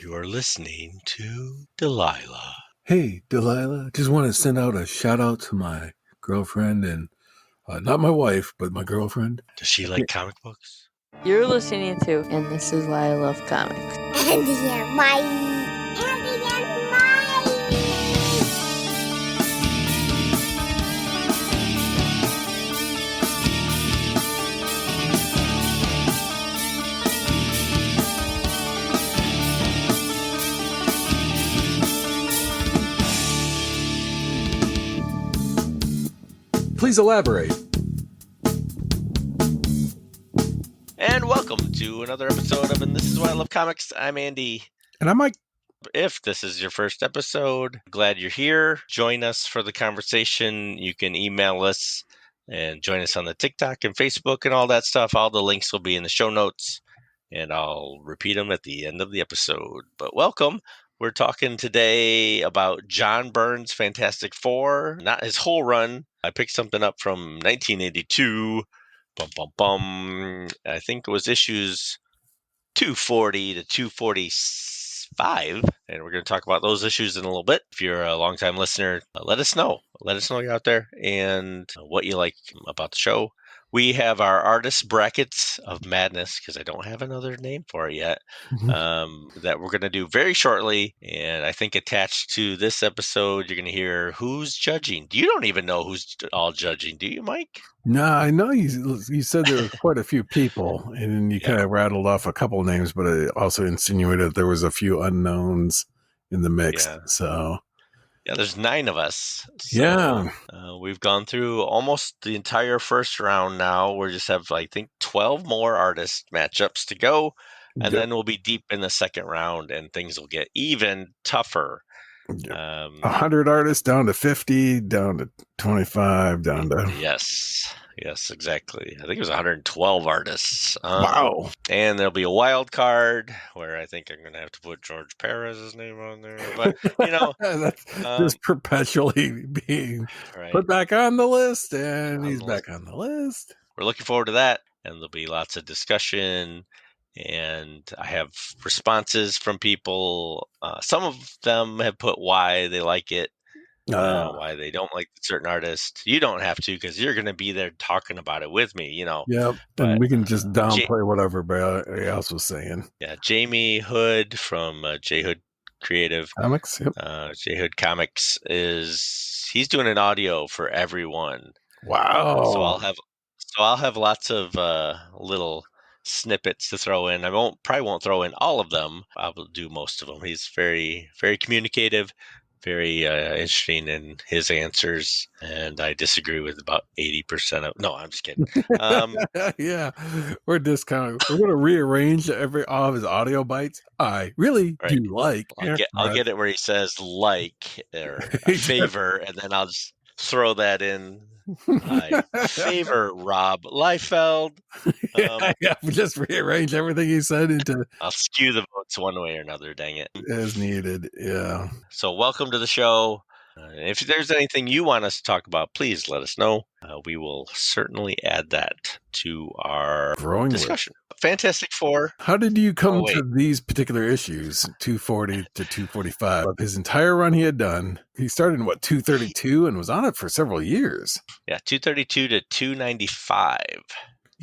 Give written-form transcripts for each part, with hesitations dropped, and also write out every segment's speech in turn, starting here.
You're listening to Delilah. Hey, Delilah, just want to send out a shout out to my girlfriend and not my wife, but my girlfriend. Does she like comic books? You're listening to And This Is Why I Love Comics. Andy and Mike. Andy and Mike. Please elaborate. And welcome to another episode of And This Is Why I Love Comics. I'm Andy. And I'm Mike. If this is your first episode, glad you're here. Join us for the conversation. You can email us and join us on the TikTok and Facebook and all that stuff. All the links will be in the show notes, and I'll repeat them at the end of the episode. But welcome. We're talking today about John Byrne's Fantastic Four, not his whole run. I picked something up from 1982. I think it was issues 240 to 245, and we're going to talk about those issues in a little bit. If you're a longtime listener, let us know. Let us know you're out there and what you like about the show. We have our artist brackets of madness, because I don't have another name for it yet, that we're going to do very shortly. And I think attached to this episode, you're going to hear who's judging. You don't even know who's all judging, do you, Mike? No, I know you said there were quite a few people, and then you kind of rattled off a couple of names, but it also insinuated there was a few unknowns in the mix. Yeah. So... yeah, there's 9 of us. So, yeah. We've gone through almost the entire first round now. We just have, I think, 12 more artist matchups to go. And then we'll be deep in the second round, and things will get even tougher. 100 artists down to 50, down to 25, down to... Yes, exactly. I think it was 112 artists. Wow. And there'll be a wild card where I think I'm going to have to put George Perez's name on there. But, you know. That's just perpetually being put back on the list, and he's back on the list. We're looking forward to that, and there'll be lots of discussion, and I have responses from people. Some of them have put why they like it. Why they don't like certain artists. You don't have to, because you're going to be there talking about it with me, you know. Yep, and we can just downplay whatever everybody else was saying. Yeah, Jamie Hood from J Hood Creative Comics. Yep. J Hood Comics he's doing an audio for everyone. Wow. So I'll have lots of little snippets to throw in. I probably won't throw in all of them. I will do most of them. He's very, very communicative. Very interesting in his answers, and I disagree with about 80% of. No, I'm just kidding. Yeah, we're discounting. We're going to rearrange all of his audio bites. I really do like. I'll get it where he says like or favor, and then I'll just throw that in. I favor Rob Liefeld. We just rearrange everything he said into. I'll skew the votes one way or another, dang it. As needed, yeah. So welcome to the show. If there's anything you want us to talk about, please let us know. We will certainly add that to our growing discussion. List. Fantastic Four. How did you come to these particular issues, 240 to 245? His entire run he had done. He started in, 232 and was on it for several years. Yeah, 232 to 295.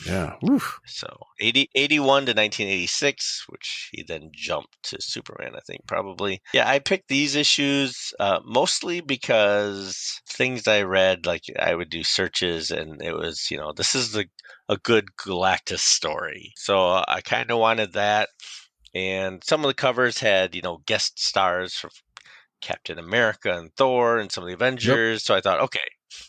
Yeah. Oof. So 81 to 1986, which he then jumped to Superman, I think, probably. Yeah, I picked these issues mostly because things I read, like I would do searches, and it was, this is a good Galactus story. So I kind of wanted that. And some of the covers had, guest stars from Captain America and Thor and some of the Avengers. Yep. So I thought, okay,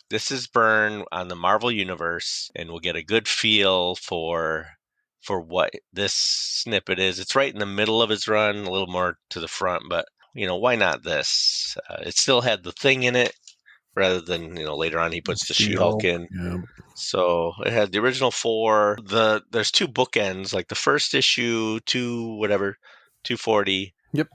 this is Byrne on the Marvel Universe, and we'll get a good feel for what this snippet is. It's right in the middle of his run, a little more to the front, but, why not this? It still had the Thing in it, rather than, later on he puts the She-Hulk in. Yeah. So it had the original 4. There's 2 bookends, like the first issue, 240. Yep.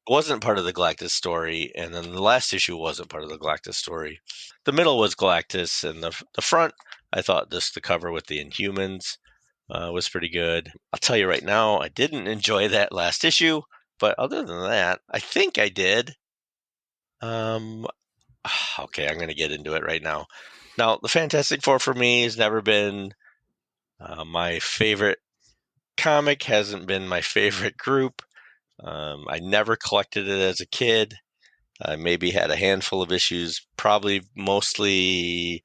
Wasn't part of the Galactus story, and then the last issue wasn't part of the Galactus story. The middle was Galactus, and the front, I thought the cover with the Inhumans was pretty good. I'll tell you right now, I didn't enjoy that last issue. But other than that, I think I did. Okay, I'm going to get into it right now. Now, the Fantastic Four for me has never been my favorite comic, hasn't been my favorite group. I never collected it as a kid. I maybe had a handful of issues, probably mostly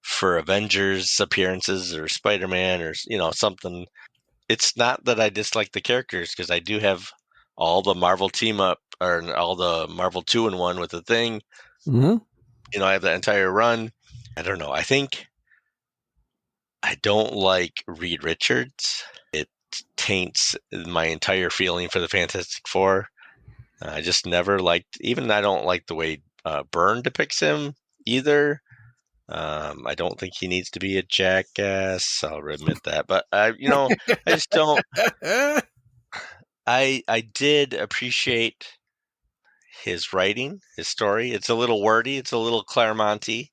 for Avengers appearances or Spider-Man or something. It's not that I dislike the characters, because I do have all the Marvel team up or all the Marvel 2-in-1 with the Thing. Mm-hmm. I have the entire run. I don't know. I think I don't like Reed Richards. It taints my entire feeling for the Fantastic Four. I just never liked, even I don't like the way Byrne depicts him either. I don't think he needs to be a jackass. I'll admit that, but I just don't. I did appreciate his writing, his story. It's a little wordy. It's a little Claremonty.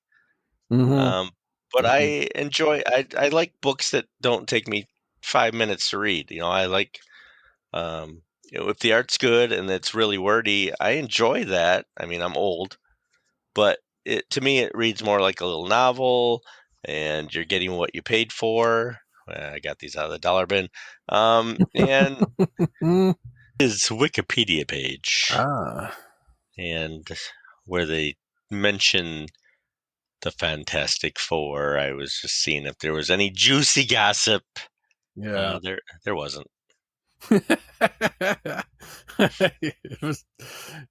Mm-hmm. But I enjoy. I like books that don't take me 5 minutes to read. I like. If the art's good and it's really wordy, I enjoy that. I mean, I'm old, but to me it reads more like a little novel, and you're getting what you paid for. I got these out of the dollar bin, and his Wikipedia page, and where they mention the Fantastic Four. I was just seeing if there was any juicy gossip. Yeah. There wasn't. It was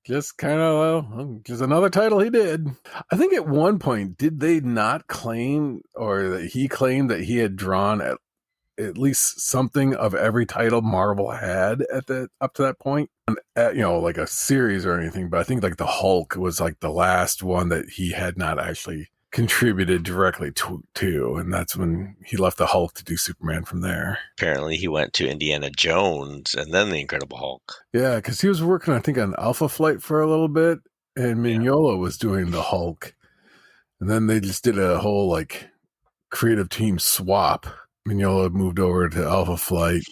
just kind of just another title he did. I think at one point, did they not claim, or that he claimed that he had drawn at least something of every title Marvel had up to that point? Like a series or anything, but I think like the Hulk was like the last one that he had not actually contributed directly to, and that's when he left the Hulk to do Superman from there. Apparently he went to Indiana Jones and then the Incredible Hulk. Yeah, because he was working, I think, on Alpha Flight for a little bit, and Mignola was doing the Hulk, and then they just did a whole like creative team swap. Mignola moved over to Alpha Flight,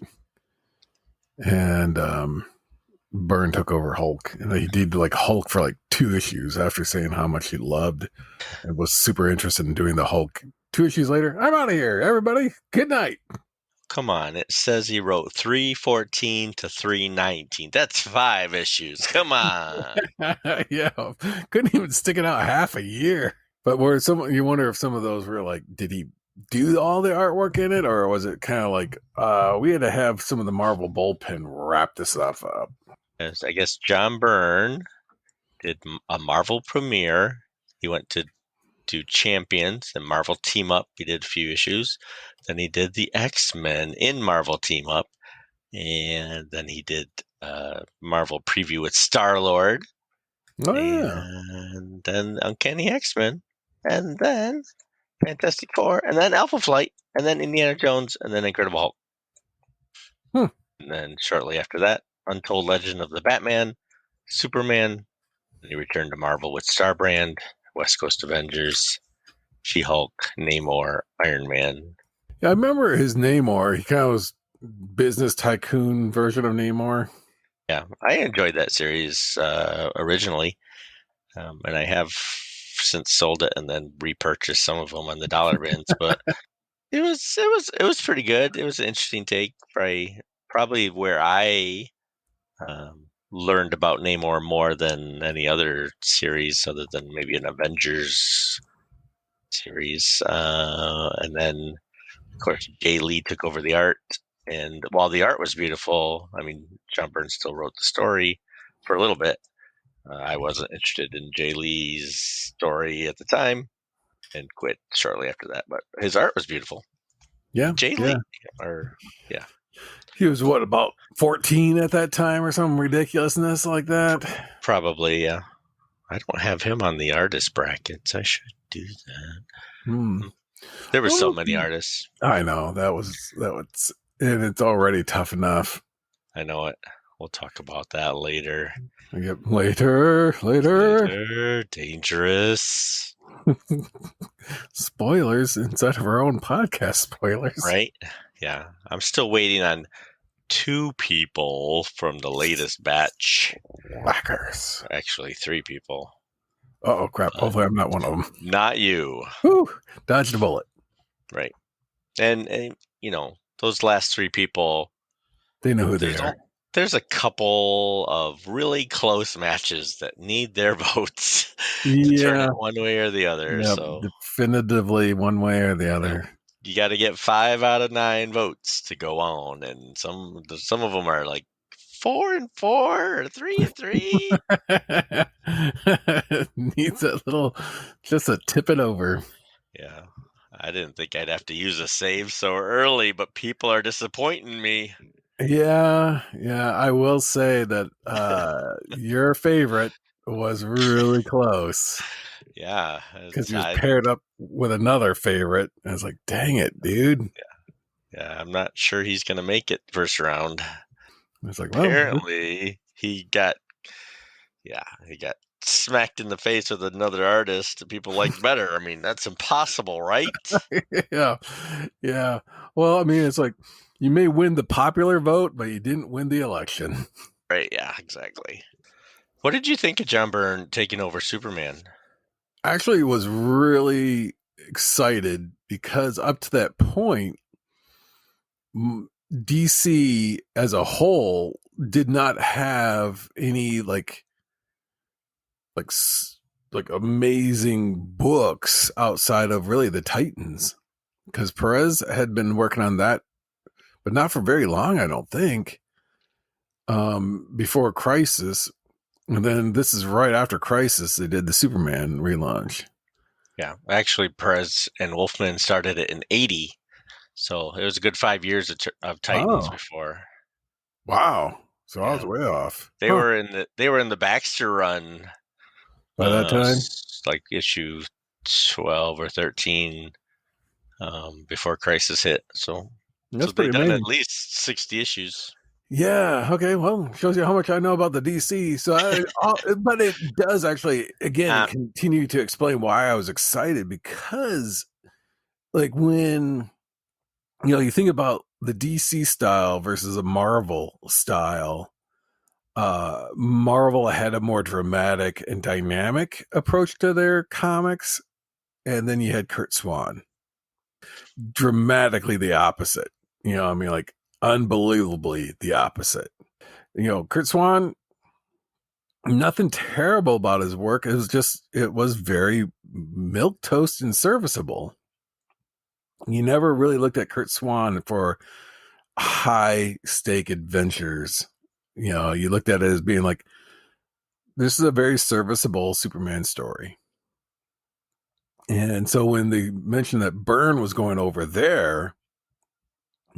and Byrne took over Hulk, and he did like Hulk for like 2 issues after saying how much he loved and was super interested in doing the Hulk. 2 issues later, I'm out of here, everybody. Good night. Come on, it says he wrote 314 to 319. That's 5 issues. Come on. Yeah, couldn't even stick it out half a year. But you wonder if some of those were like, did he do all the artwork in it, or was it kind of like we had to have some of the Marvel bullpen wrap this stuff up? Yes, I guess John Byrne did a Marvel premiere. He went to do Champions and Marvel Team Up. He did a few issues. Then he did the X-Men in Marvel Team Up, and then he did Marvel preview with Star-Lord. Oh, yeah. And then Uncanny X-Men, and then Fantastic Four, and then Alpha Flight, and then Indiana Jones, and then Incredible Hulk. And then shortly after that, Untold Legend of the Batman, Superman. And he returned to Marvel with Starbrand, West Coast Avengers, She-Hulk, Namor, Iron Man. Yeah, I remember his Namor. He kind of was business tycoon version of Namor. Yeah, I enjoyed that series originally, and I have since sold it and then repurchased some of them on the dollar bins. But it was pretty good. It was an interesting take. Probably where I learned about Namor more than any other series, other than maybe an Avengers series. And then, of course, Jay Lee took over the art. And while the art was beautiful, I mean, John Byrne still wrote the story for a little bit. I wasn't interested in Jay Lee's story at the time and quit shortly after that. But his art was beautiful. Yeah. Jay Lee. He was, about 14 at that time or some ridiculousness like that? Probably, yeah. I don't have him on the artist brackets. I should do that. There were so many artists. I know. That was, and it's already tough enough. I know it. We'll talk about that later. Yep. Later. Dangerous. Spoilers inside of our own podcast spoilers. Right? Yeah. I'm still waiting on 2 people from the latest batch. Whackers. Actually, 3 people. Oh crap! Hopefully, I'm not one of them. Not you. Whew, dodged a bullet. Right. And those last 3 people, They know who they are. There's a couple of really close matches that need their votes to turn it one way or the other. Yep, So definitively one way or the other. You got to get 5 out of 9 votes to go on, and some of them are like 4 and 4 or 3 and 3. Needs a little, just a tip it over. Yeah. I didn't think I'd have to use a save so early, but people are disappointing me. Yeah. I will say that your favorite was really close. Yeah. Because he was paired up with another favorite. I was like, dang it, dude. Yeah, I'm not sure he's going to make it first round. It's like, apparently he got smacked in the face with another artist that people like better. I mean, that's impossible, right? Yeah. Well, I mean, it's like you may win the popular vote, but you didn't win the election. Right, yeah, exactly. What did you think of John Byrne taking over Superman? I actually was really excited because up to that point, DC as a whole did not have any like amazing books outside of really the Titans, because Perez had been working on that, but not for very long, I don't think, before Crisis. And then this is right after Crisis. They did the Superman relaunch. Yeah, actually Perez and Wolfman started it in 80. So it was a good 5 years of Titans before. Wow. So I was way off. They were in the Baxter run by that time, like issue 12 or 13, before Crisis hit. So they've done at least 60 issues. Yeah. Okay. Well, shows you how much I know about the DC. So, but it does actually, again, continue to explain why I was excited, because, like, when you think about the DC style versus a Marvel style, Marvel had a more dramatic and dynamic approach to their comics, and then you had Kurt Swan, dramatically the opposite. I mean, like, unbelievably the opposite. Kurt Swan, nothing terrible about his work. It was very milquetoast and serviceable. You never really looked at Kurt Swan for high stake adventures. You looked at it as being like, this is a very serviceable Superman story. And so when they mentioned that Byrne was going over there,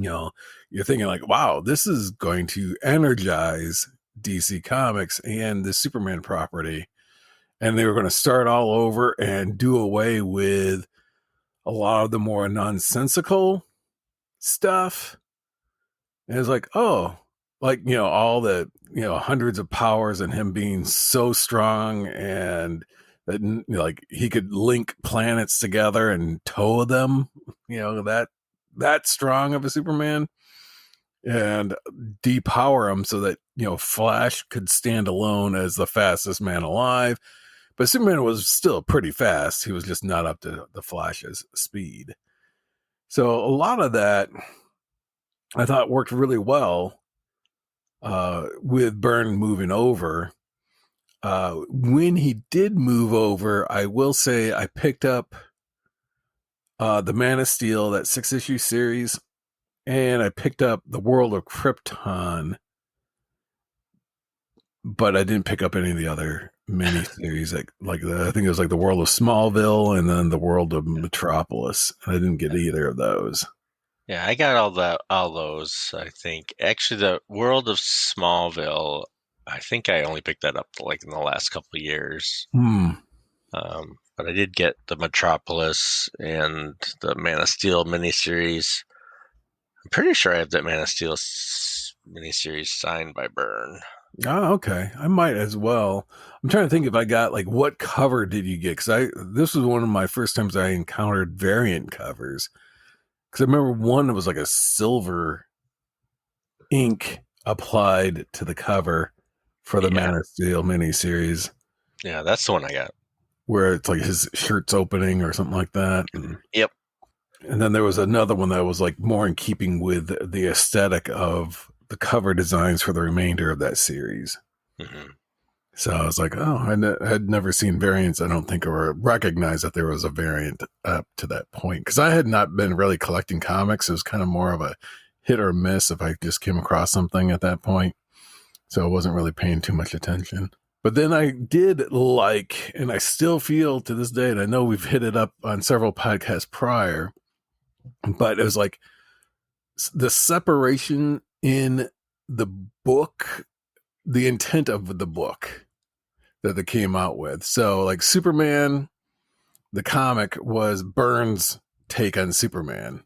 you're thinking like, wow, this is going to energize DC Comics and the Superman property. And they were going to start all over and do away with a lot of the more nonsensical stuff. And it's like, oh, like, all the, hundreds of powers and him being so strong, and that, like, he could link planets together and tow them, that strong of a Superman, and depower him so that, Flash could stand alone as the fastest man alive. But Superman was still pretty fast. He was just not up to the Flash's speed. So a lot of that I thought worked really well with Byrne moving over. When he did move over, I will say I picked up the Man of Steel, that 6-issue series, and I picked up the World of Krypton, but I didn't pick up any of the other mini series. I think it was like the World of Smallville and then the World of Metropolis. I didn't get either of those. Yeah, I got all those. I think actually the World of Smallville, I think I only picked that up like in the last couple of years. But I did get the Metropolis and the Man of Steel miniseries. I'm pretty sure I have that Man of Steel miniseries signed by Byrne. Oh, okay. I might as well. I'm trying to think if I got, like, what cover did you get? Because this was one of my first times I encountered variant covers. Because I remember one that was like a silver ink applied to the cover for the Yeah. Man of Steel miniseries, Yeah, that's the one I got. where it's like his shirt's opening or something like that. Yep. And then there was another one that was like more in keeping with the aesthetic of the cover designs for the remainder of that series. Mm-hmm. So I was like, oh, I had never seen variants, I don't think, or recognized that there was a variant up to that point. Because I had not been really collecting comics. It was kind of more of a hit or miss if I just came across something at that point. So I wasn't really paying too much attention. But then I did like, and I still feel to this day, and I know we've hit it up on several podcasts prior, but it was like the separation in the book, the intent of the book that they came out with. So like Superman, the comic, was Byrne's take on Superman.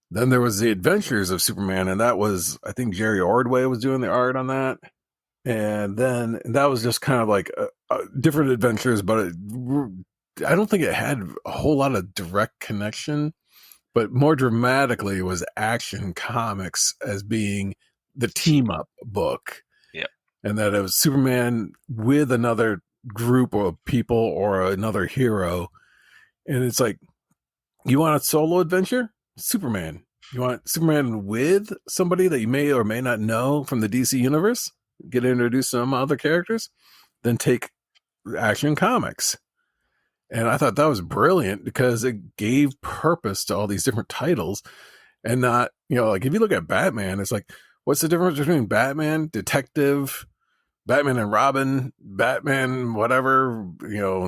Then there was the Adventures of Superman, and that was, I think, Jerry Ordway was doing the art on that. And then that was just kind of like different adventures, but I don't think it had a whole lot of direct connection. But more dramatically was Action Comics as being the team up book. Yep. And that it was Superman with another group of people or another hero. And it's like, you want a solo adventure? Superman. You want Superman with somebody that you may or may not know from the DC universe? Get introduced to some other characters? Then take Action Comics. And I thought that was brilliant because it gave purpose to all these different titles, and not, like if you look at Batman, it's like, what's the difference between Batman, Detective, Batman and Robin, Batman, whatever,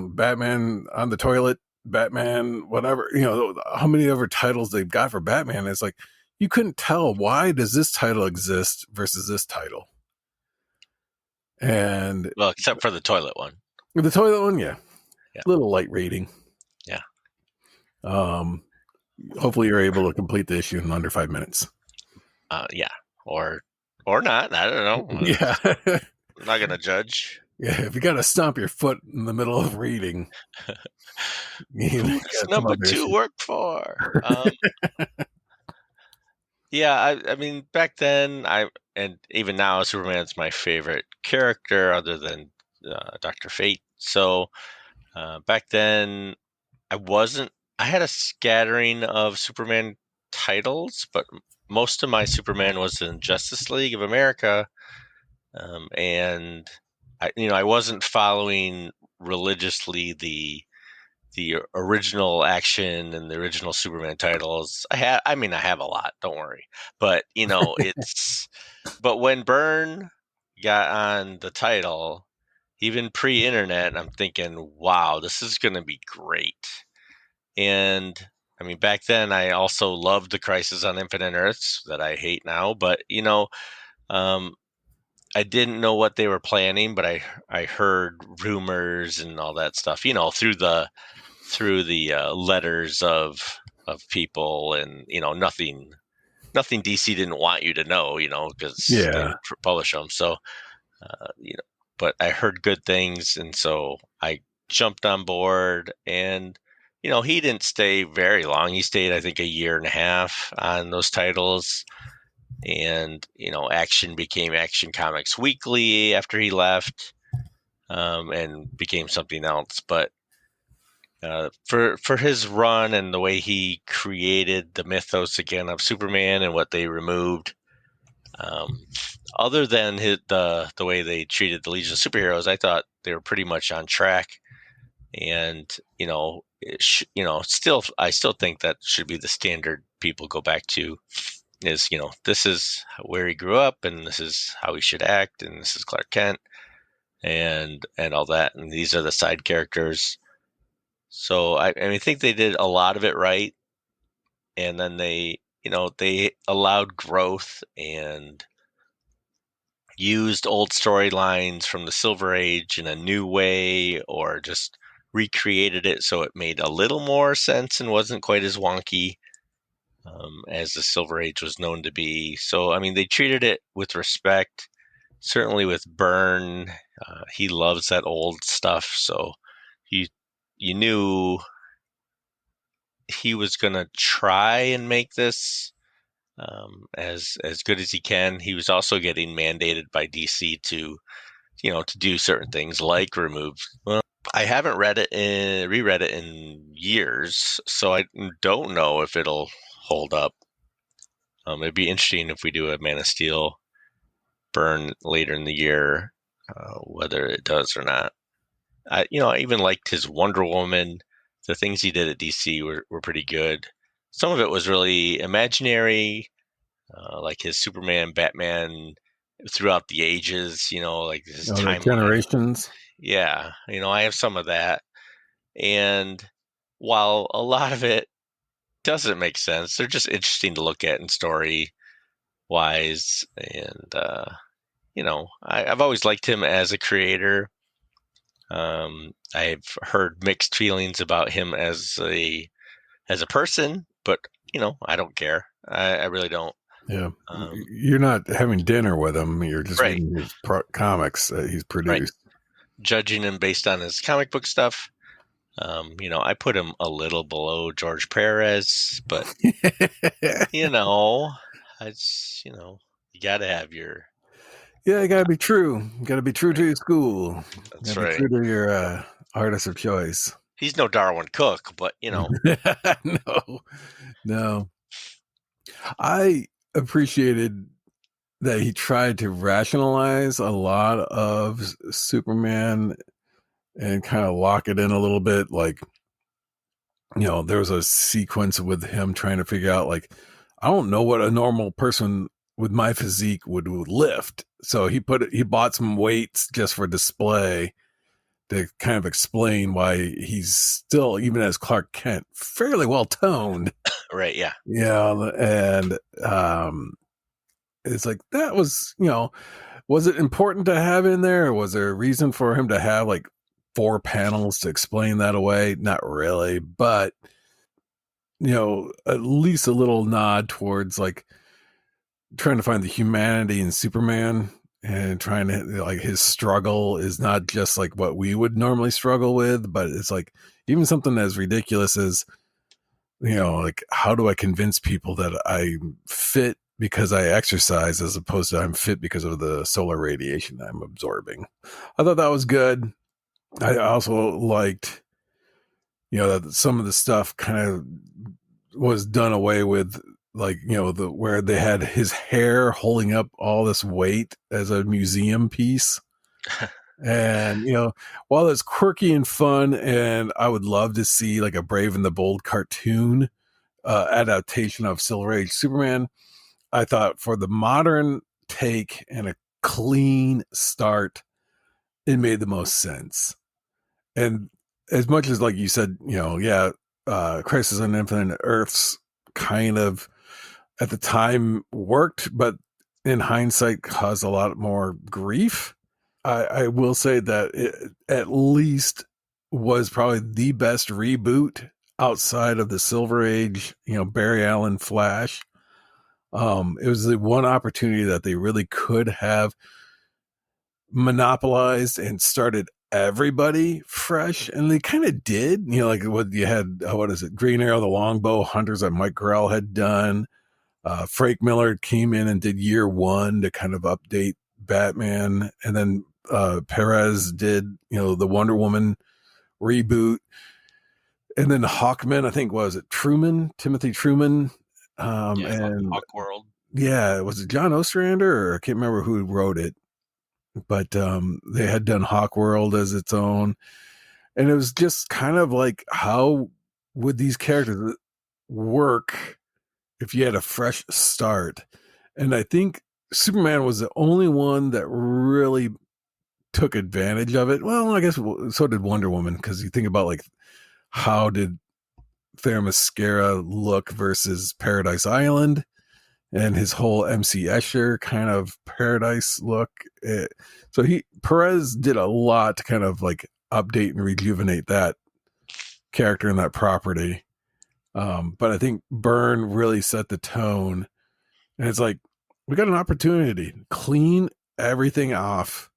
Batman on the toilet, Batman, whatever, how many other titles they've got for Batman. It's like, you couldn't tell, why does this title exist versus this title? And well, except for the toilet one. The toilet one, yeah. Yeah. Little light rating. Yeah. Hopefully you're able to complete the issue in under 5 minutes. Yeah. Or not. I don't know. Yeah. I'm not gonna judge. Yeah, if you gotta stomp your foot in the middle of reading. Who does number 2 work for? Yeah, I mean, back then, and even now, Superman's my favorite character other than Dr. Fate. So back then, I had a scattering of Superman titles, but most of my Superman was in Justice League of America, and I wasn't following religiously the original Action and the original Superman titles. I have a lot, don't worry. But, but when Byrne got on the title, even pre-internet, I'm thinking, wow, this is going to be great. And I mean, back then I also loved the Crisis on Infinite Earths that I hate now, but I didn't know what they were planning, but I heard rumors and all that stuff, through the letters of people, and nothing DC didn't want you to know, because they didn't publish them. So but I heard good things, and so I jumped on board. And he didn't stay very long. He stayed, I think, a year and a half on those titles. And Action became Action Comics Weekly after he left, and became something else. But for his run and the way he created the mythos again of Superman and what they removed, other than the way they treated the Legion of Superheroes, I thought they were pretty much on track. And I still think that should be the standard people go back to. Is this is where he grew up, and this is how he should act, and this is Clark Kent, and all that, and these are the side characters. So I think they did a lot of it right, and then they allowed growth and used old storylines from the Silver Age in a new way, or just recreated it so it made a little more sense and wasn't quite as wonky as the Silver Age was known to be. So I mean, they treated it with respect. Certainly with Byrne, he loves that old stuff, so you knew he was going to try and make this as good as he can. He was also getting mandated by DC to do certain things like remove. Well, I haven't reread it in years, so I don't know if it'll hold up. It'd be interesting if we do a Man of Steel Byrne later in the year, whether it does or not. I even liked his Wonder Woman. The things he did at DC were pretty good. Some of it was really imaginary, like his Superman, Batman throughout the ages, like his timeline. Generations. Yeah, I have some of that. And while a lot of it doesn't make sense, they're just interesting to look at in story wise. And, I've always liked him as a creator. I've heard mixed feelings about him as a person, but I don't care. I really don't. Yeah, you're not having dinner with him. You're just right. reading his comics that he's produced. Right. Judging him based on his comic book stuff. I put him a little below George Perez, but you gotta have your. Yeah, you gotta be true. You gotta be true to your school. That's right. Be true to your artist of choice. He's no Darwin Cook, but No. I appreciated that he tried to rationalize a lot of Superman and kind of lock it in a little bit. Like, there was a sequence with him trying to figure out, like, I don't know what a normal person with my physique would lift. So he bought some weights just for display to kind of explain why he's still, even as Clark Kent, fairly well toned. Right. Yeah. Yeah. And it's like, that was, was it important to have in there? Or was there a reason for him to have like 4 panels to explain that away? Not really, but at least a little nod towards like trying to find the humanity in Superman and trying to, like, his struggle is not just like what we would normally struggle with, but it's like even something as ridiculous as, like, how do I convince people that I'm fit because I exercise as opposed to I'm fit because of the solar radiation I'm absorbing. I thought that was good. I also liked, that some of the stuff kind of was done away with, like, where they had his hair holding up all this weight as a museum piece. And, while it's quirky and fun, and I would love to see like a Brave and the Bold cartoon adaptation of Silver Age Superman, I thought for the modern take and a clean start, it made the most sense. And as much as, like you said, Crisis on Infinite Earths kind of at the time worked, but in hindsight caused a lot more grief. I will say that it at least was probably the best reboot outside of the Silver Age, Barry Allen Flash. It was the one opportunity that they really could have monopolized and started everybody fresh, and they kind of did. Like what you had, Green Arrow, the Longbow Hunters that Mike Grell had done. Frank Miller came in and did Year One to kind of update Batman, and then Perez did, the Wonder Woman reboot, and then Hawkman, I think, was it Timothy Truman, and Hawkworld. Yeah, was it John Ostrander, or I can't remember who wrote it, but they had done Hawkworld as its own, and it was just kind of like, how would these characters work if you had a fresh start? And I think Superman was the only one that really took advantage of it. Well, I guess so did Wonder Woman, because you think about, like, how did Themyscira look versus Paradise Island and his whole MC Escher kind of Paradise look. So Perez did a lot to kind of like update and rejuvenate that character and that property. But I think Byrne really set the tone, and it's like, we got an opportunity to clean everything off.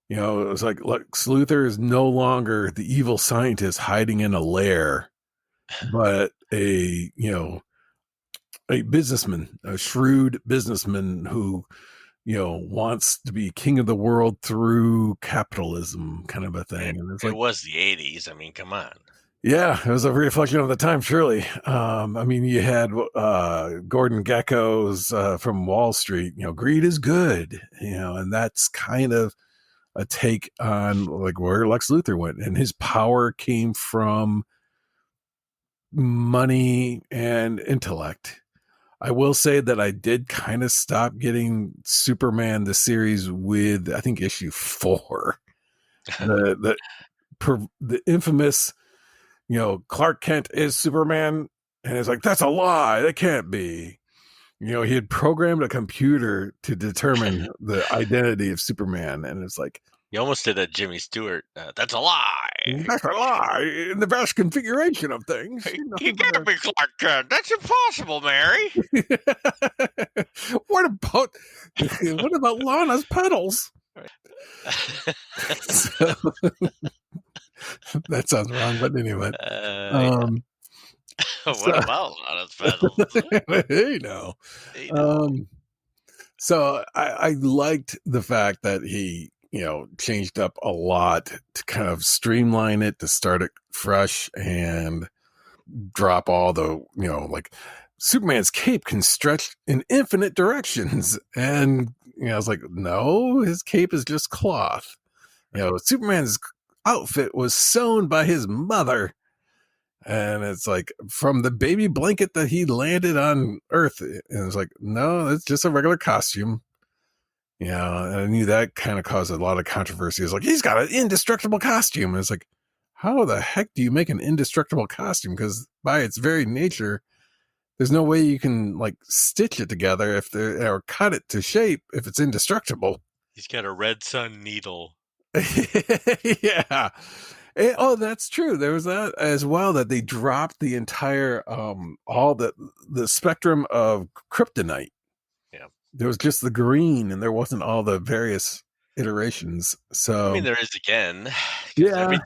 It was like Lex Luthor is no longer the evil scientist hiding in a lair, but a a businessman, a shrewd businessman who, wants to be king of the world through capitalism, kind of a thing. And it's It like, was the 80s. I mean, come on. yeah, it was a reflection of the time, surely. You had Gordon Gekko's from Wall Street, greed is good, and that's kind of a take on like where Lex Luthor went, and his power came from money and intellect. I will say that I did kind of stop getting Superman the series with, I think, issue 4, the infamous, Clark Kent is Superman, and it's like, that's a lie, that can't be. He had programmed a computer to determine the identity of Superman, and it's like, You almost did a Jimmy Stewart. That's a lie. that's a lie in the best configuration of things. You can't be Clark Kent. That's impossible, Mary. What about Lana's pedals? So, that sounds wrong, but anyway. What about Lana's pedals? Hey, no. So I liked the fact that he, changed up a lot to kind of streamline it, to start it fresh and drop all the, like Superman's cape can stretch in infinite directions. And, I was like, no, his cape is just cloth. Superman's outfit was sewn by his mother. And it's like from the baby blanket that he landed on Earth. And it's like, no, it's just a regular costume. And I knew that kind of caused a lot of controversy. It's like, he's got an indestructible costume. And it's like, how the heck do you make an indestructible costume? Because by its very nature, there's no way you can like stitch it together or cut it to shape if it's indestructible. He's got a red sun needle. Yeah. That's true. There was that as well, that they dropped the entire all the spectrum of kryptonite. Yeah. There was just the green, and there wasn't all the various iterations. So there is again. Yeah,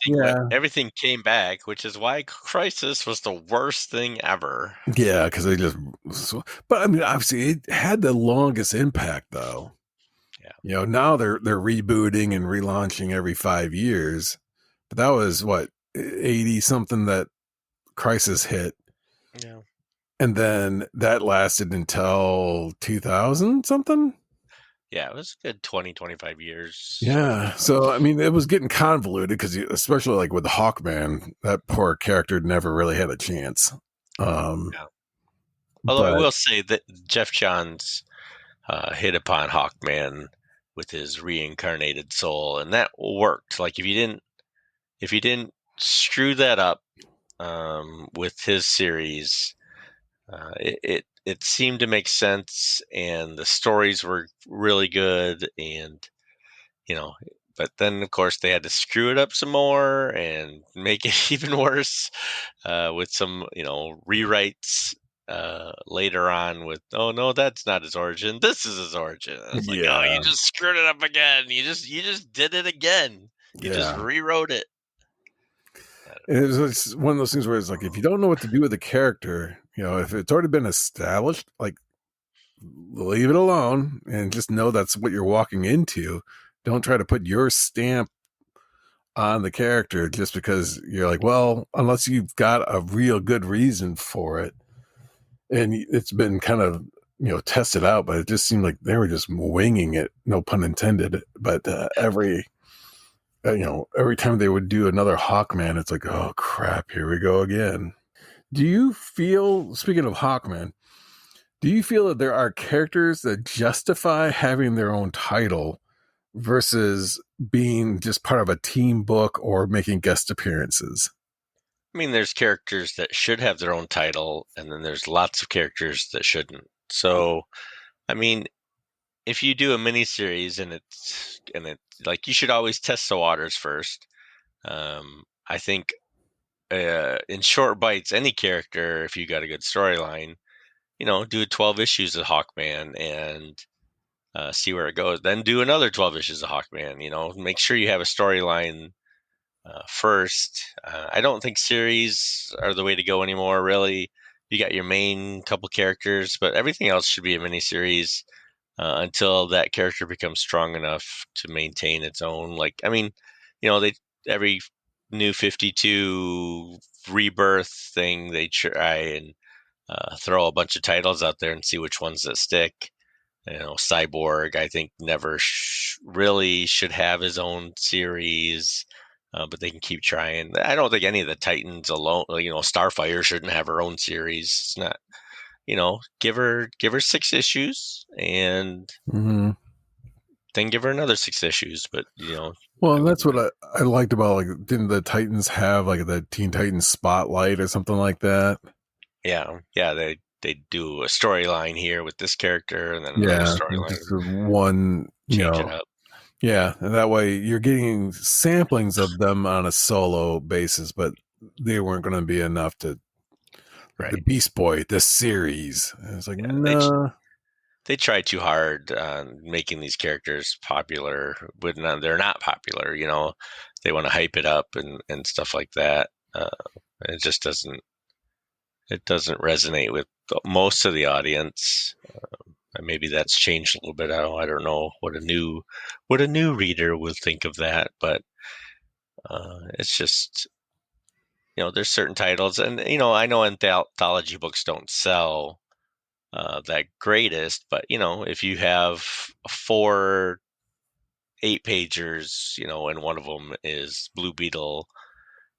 everything came back, which is why Crisis was the worst thing ever. Yeah, because they just. But obviously, it had the longest impact, though. Yeah. Now they're rebooting and relaunching every 5 years. But that was 80 something that Crisis hit. Yeah. And then that lasted until 2000 something. Yeah, it was a good 20, 25 years. Yeah. So, it was getting convoluted because especially like with Hawkman, that poor character never really had a chance. Although I will say that Jeff Johns hit upon Hawkman with his reincarnated soul, and that worked. Like if you didn't screw that up with his series, it seemed to make sense, and the stories were really good, and but then of course they had to screw it up some more and make it even worse with some rewrites later on with, oh no, that's not his origin, this is his origin. It's like, oh, you just screwed it up again. You just did it again. You just rewrote it. It's one of those things where it's like, if you don't know what to do with the character, if it's already been established, like, leave it alone and just know that's what you're walking into. Don't try to put your stamp on the character just because you're like, well, unless you've got a real good reason for it. And it's been kind of, tested out, but it just seemed like they were just winging it, no pun intended. But every time they would do another Hawkman, it's like, oh crap, here we go again. Do you feel, speaking of Hawkman, do you feel that there are characters that justify having their own title versus being just part of a team book or making guest appearances? There's characters that should have their own title, and then there's lots of characters that shouldn't. So, if you do a miniseries and it's like, you should always test the waters first. I think in short bites, any character, if you got a good storyline, do 12 issues of Hawkman and see where it goes. Then do another 12 issues of Hawkman. Make sure you have a storyline first. I don't think series are the way to go anymore, really, you got your main couple characters, but everything else should be a miniseries until that character becomes strong enough to maintain its own. Like, I mean, every New 52 rebirth thing, they try and throw a bunch of titles out there and see which ones that stick. Cyborg, I think, never really should have his own series, but they can keep trying. I don't think any of the Titans alone, Starfire shouldn't have her own series. It's not, give her 6 issues and then give her another 6 issues. But well, that's what I liked about, like, didn't the Titans have like the Teen Titans Spotlight or something like that? Yeah, they do a storyline here with this character and then another storyline. Just one, change it up. Yeah, and that way you're getting samplings of them on a solo basis, but they weren't going to be enough to. Right. The Beast Boy, the series. And it's like, no. They try too hard on making these characters popular, but they're not popular. They want to hype it up and stuff like that. It just doesn't. It doesn't resonate with most of the audience. Maybe that's changed a little bit. I don't know what a new reader would think of that, but it's just, there's certain titles, and I know anthology books don't sell that greatest, but if you have 4 8-pagers, and one of them is Blue Beetle,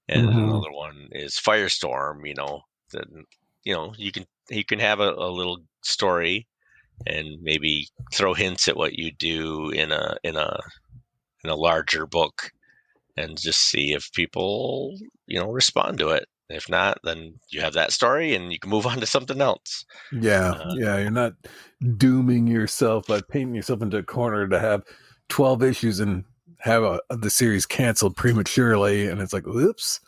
and another one is Firestorm, then you can have a little story and maybe throw hints at what you do in a larger book and just see if people respond to it. If not, then you have that story and you can move on to something else. You're not dooming yourself by painting yourself into a corner to have 12 issues and have the series canceled prematurely, and it's like, oops.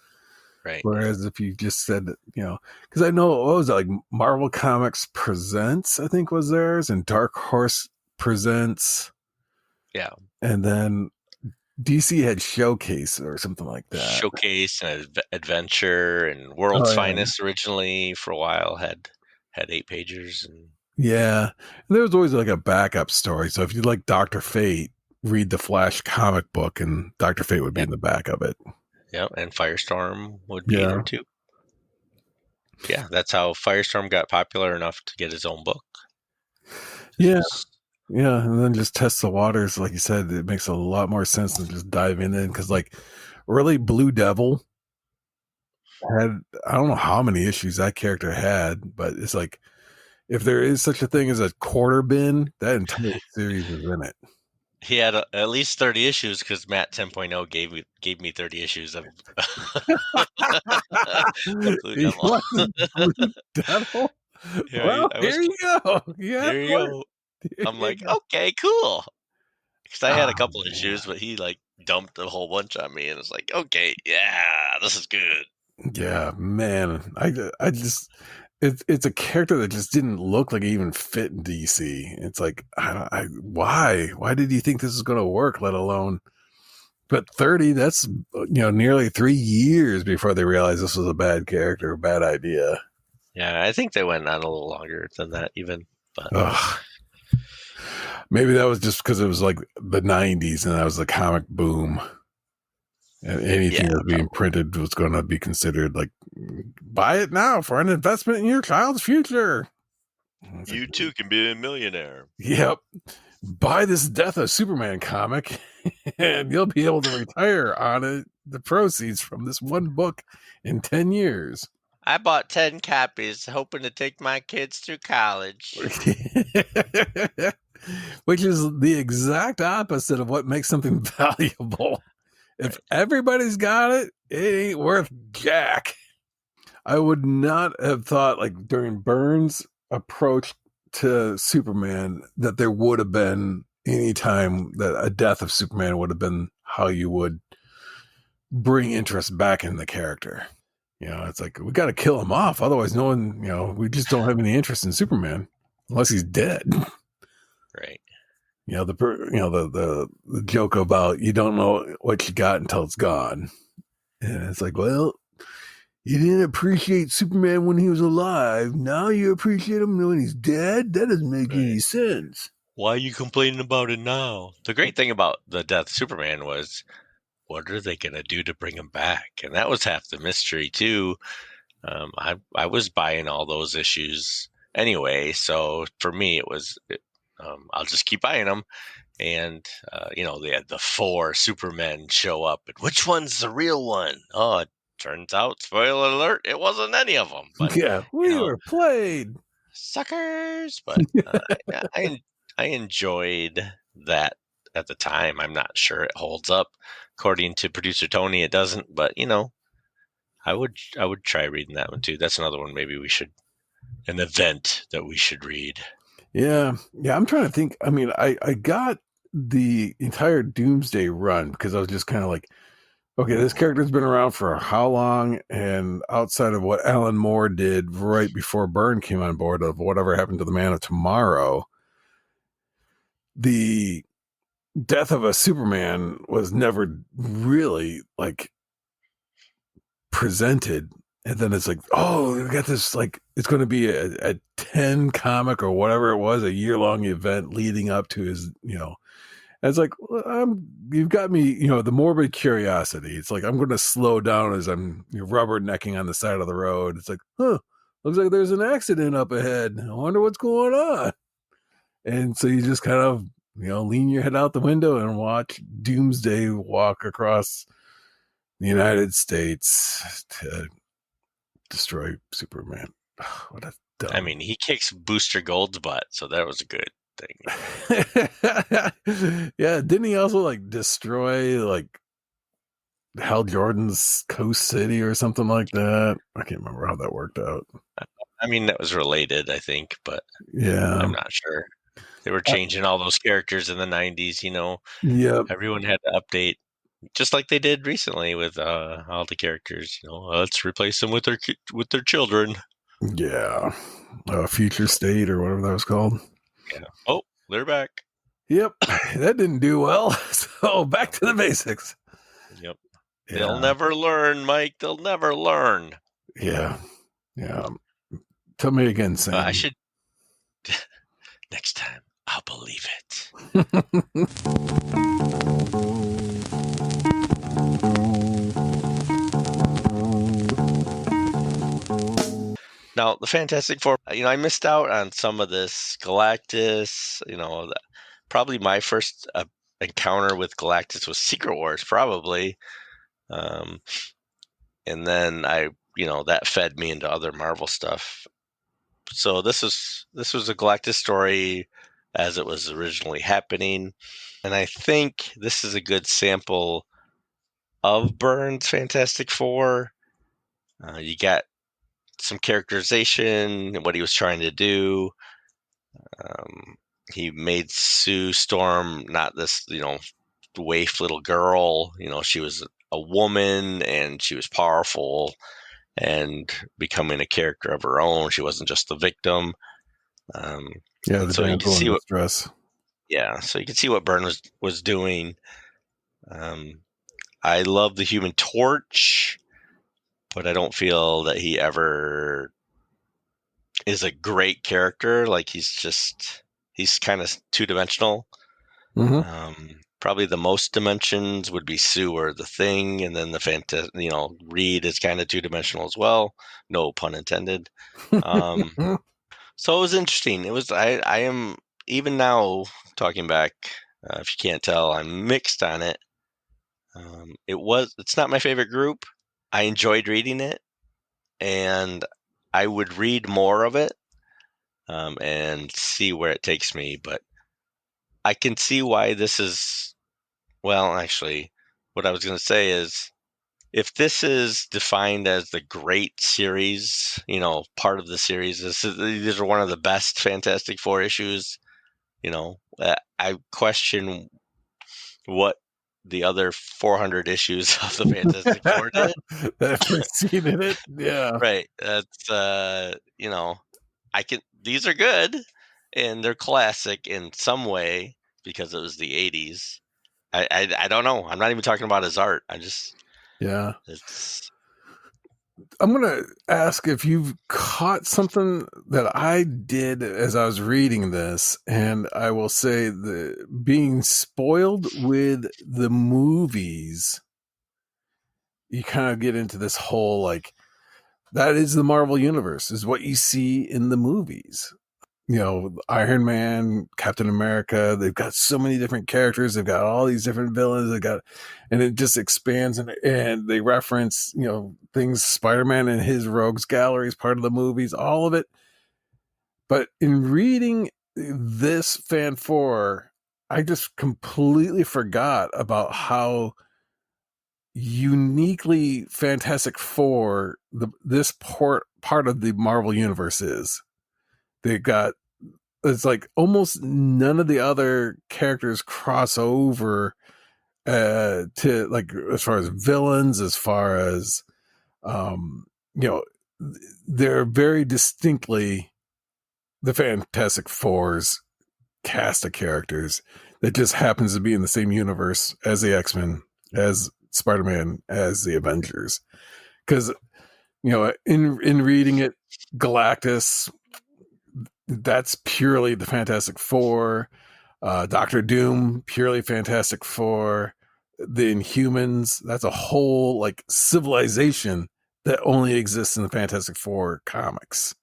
Right. Whereas if you just said, because I know, what was it, like Marvel Comics Presents, I think was theirs, and Dark Horse Presents. Yeah. And then DC had Showcase or something like that. Showcase and Adventure and World's Finest originally for a while had 8-pagers. And yeah. And there was always like a backup story. So if you like Dr. Fate, read the Flash comic book and Dr. Fate would be in the back of it. Yeah, and Firestorm would be there too. Yeah, that's how Firestorm got popular enough to get his own book. Yeah, and then just test the waters. Like you said, it makes a lot more sense than just diving in, because, like, really, Blue Devil had, I don't know how many issues that character had, but it's like, if there is such a thing as a quarter bin, that entire series is in it. He had at least 30 issues because Matt 10.0 gave me 30 issues of Blue Devil. Blue Devil? Yeah, well, here you go. Yeah, there you go. I'm like, okay, cool. Because I had a couple issues, but he dumped a whole bunch on me, and it's like, okay, yeah, this is good. Yeah, man, I just. It's a character that just didn't look like it even fit in DC. It's like, why did you think this was going to work, let alone, but 30, that's, nearly 3 years before they realized this was a bad character, a bad idea. Yeah, I think they went on a little longer than that even. But maybe that was just because it was like the 90s and that was the comic boom. And anything that was being printed was going to be considered like, buy it now for an investment in your child's future. You too can be a millionaire. Yep. Buy this Death of Superman comic and you'll be able to retire on it, the proceeds from this one book in 10 years. I bought 10 copies hoping to take my kids through college. Which is the exact opposite of what makes something valuable. If everybody's got it, it ain't worth jack. I would not have thought, like, during Byrne's approach to Superman, that there would have been any time that a death of Superman would have been how you would bring interest back in the character. It's like, we got to kill him off. Otherwise, no one, we just don't have any interest in Superman unless he's dead. Right. The joke about you don't know what you got until it's gone. And it's like, well, You didn't appreciate Superman when he was alive. Now you appreciate him when he's dead? That doesn't make any sense. Why are you complaining about it now? The great thing about the death of Superman was, what are they going to do to bring him back? And that was half the mystery, too. I was buying all those issues anyway. So for me, I'll just keep buying them. And, they had the 4 Supermen show up. And which one's the real one? Oh, it turns out, spoiler alert, it wasn't any of them. But, yeah, we were played. Suckers. But I enjoyed that at the time. I'm not sure it holds up. According to producer Tony, it doesn't. But, I would try reading that one, too. That's another one maybe an event that we should read. Yeah. I'm trying to think. I mean, I got the entire Doomsday run because I was just kind of like, okay, this character's been around for how long? And outside of what Alan Moore did right before Byrne came on board of Whatever Happened to the Man of Tomorrow, the death of a Superman was never really like presented. And then it's like, oh, we got this, like, it's going to be a 10 comic or whatever it was, a year-long event leading up to his, and it's like, you've got me, the morbid curiosity. It's like, I'm going to slow down as I'm rubbernecking on the side of the road. It's like, looks like there's an accident up ahead. I wonder what's going on. And so you just kind of, lean your head out the window and watch Doomsday walk across the United States to destroy Superman. What a dumb. I mean, he kicks Booster Gold's butt, so that was a good thing. Yeah, didn't he also like destroy like Hal Jordan's Coast City or something like that? I can't remember how that worked out. I mean, that was related, I think, but yeah, I'm not sure. They were changing all those characters in the 90s, Yeah, everyone had to update. Just like they did recently with all the characters, let's replace them with their children. Yeah, Future State or whatever that was called. Yeah. Oh, they're back. Yep, that didn't do well. So back to the basics. Yep. Yeah. They'll never learn, Mike. They'll never learn. Yeah. Tell me again, Sam. I should. Next time, I'll believe it. Now, the Fantastic Four, I missed out on some of this. Galactus, probably my first encounter with Galactus was Secret Wars, probably. And then that fed me into other Marvel stuff. So this was a Galactus story as it was originally happening. And I think this is a good sample of Byrne's Fantastic Four. You got some characterization, what he was trying to do. He made Sue Storm not this, waif little girl. She was a woman and she was powerful and becoming a character of her own. She wasn't just the victim. So you can see what stress. Yeah, so you can see what Byrne was doing. I love the Human Torch, but I don't feel that he ever is a great character. Like he's kind of two-dimensional. Mm-hmm. Probably the most dimensions would be Sue or the Thing, and then the Reed is kind of two-dimensional as well. No pun intended. So it was interesting. It was. I am even now talking back. If you can't tell, I'm mixed on it. It's not my favorite group. I enjoyed reading it, and I would read more of it and see where it takes me. But I can see why this is. Well, actually, what I was going to say is, if this is defined as the great series, part of the series, these are one of the best Fantastic Four issues. I question what the other 400 issues of the Fantastic Four did. That preceded it, yeah. Right. That's these are good and they're classic in some way because it was the 80s. I don't know. I'm not even talking about his art. Yeah. I'm going to ask if you've caught something that I did as I was reading this, and I will say the being spoiled with the movies, you kind of get into this whole like that is the Marvel universe, is what you see in the movies. You know, Iron Man, Captain America, they've got so many different characters. They've got all these different villains. And it just expands and they reference, you know, things, Spider-Man and his rogues gallery is part of the movies, all of it. But in reading this Fan 4, I just completely forgot about how uniquely Fantastic Four, this part of the Marvel universe is. They got, it's like almost none of the other characters cross over to like as far as villains, as far as you know, they're very distinctly the Fantastic Four's cast of characters that just happens to be in the same universe as the X-Men, as Spider-Man, as the Avengers. Because you know, in reading it, Galactus, that's purely the Fantastic Four. Doctor Doom, purely Fantastic Four. The Inhumans, that's a whole like civilization that only exists in the Fantastic Four comics.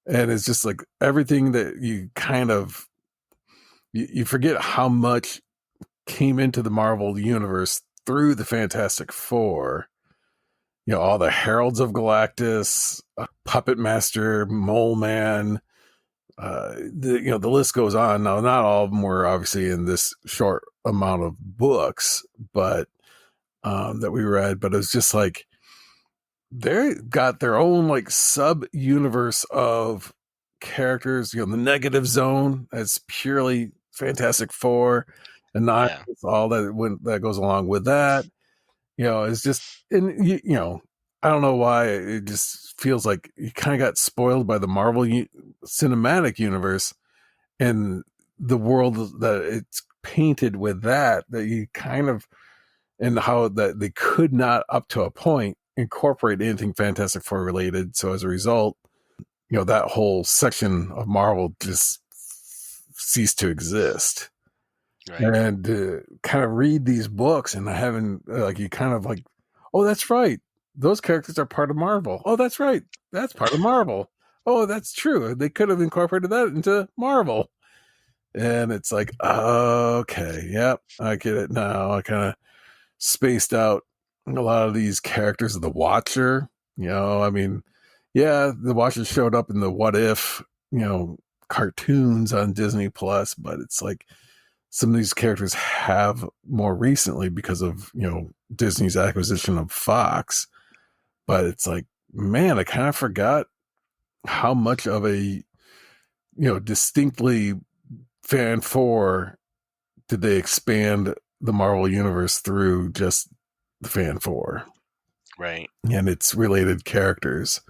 And it's just like everything that you kind of you forget how much came into the Marvel universe through the Fantastic Four. You know, all the Heralds of Galactus, Puppet Master, Mole Man, the list goes on. Now, not all of them were obviously in this short amount of books, but that we read. But it's just like they got their own like sub universe of characters. You know, the Negative Zone, that's purely Fantastic Four, and not all that goes along with that. You know, it's just, and you know, I don't know why it just feels like you kind of got spoiled by the Marvel cinematic universe and the world that it's painted with that you kind of, and how that they could not up to a point incorporate anything Fantastic Four related. So as a result, you know, that whole section of Marvel just ceased to exist. Right. And kind of read these books and having like, you kind of like, oh, that's right. Those characters are part of Marvel. Oh, that's right. That's part of Marvel. Oh, that's true. They could have incorporated that into Marvel. And it's like, okay, yep, I get it now. I kind of spaced out a lot of these characters of the Watcher. You know, I mean, yeah, the Watcher showed up in the What If, you know, cartoons on Disney Plus, but it's like some of these characters have more recently because of, you know, Disney's acquisition of Fox. But it's like, man, I kind of forgot how much of a, you know, distinctly Fan 4 did they expand the Marvel universe through just the Fan 4. Right. And its related characters.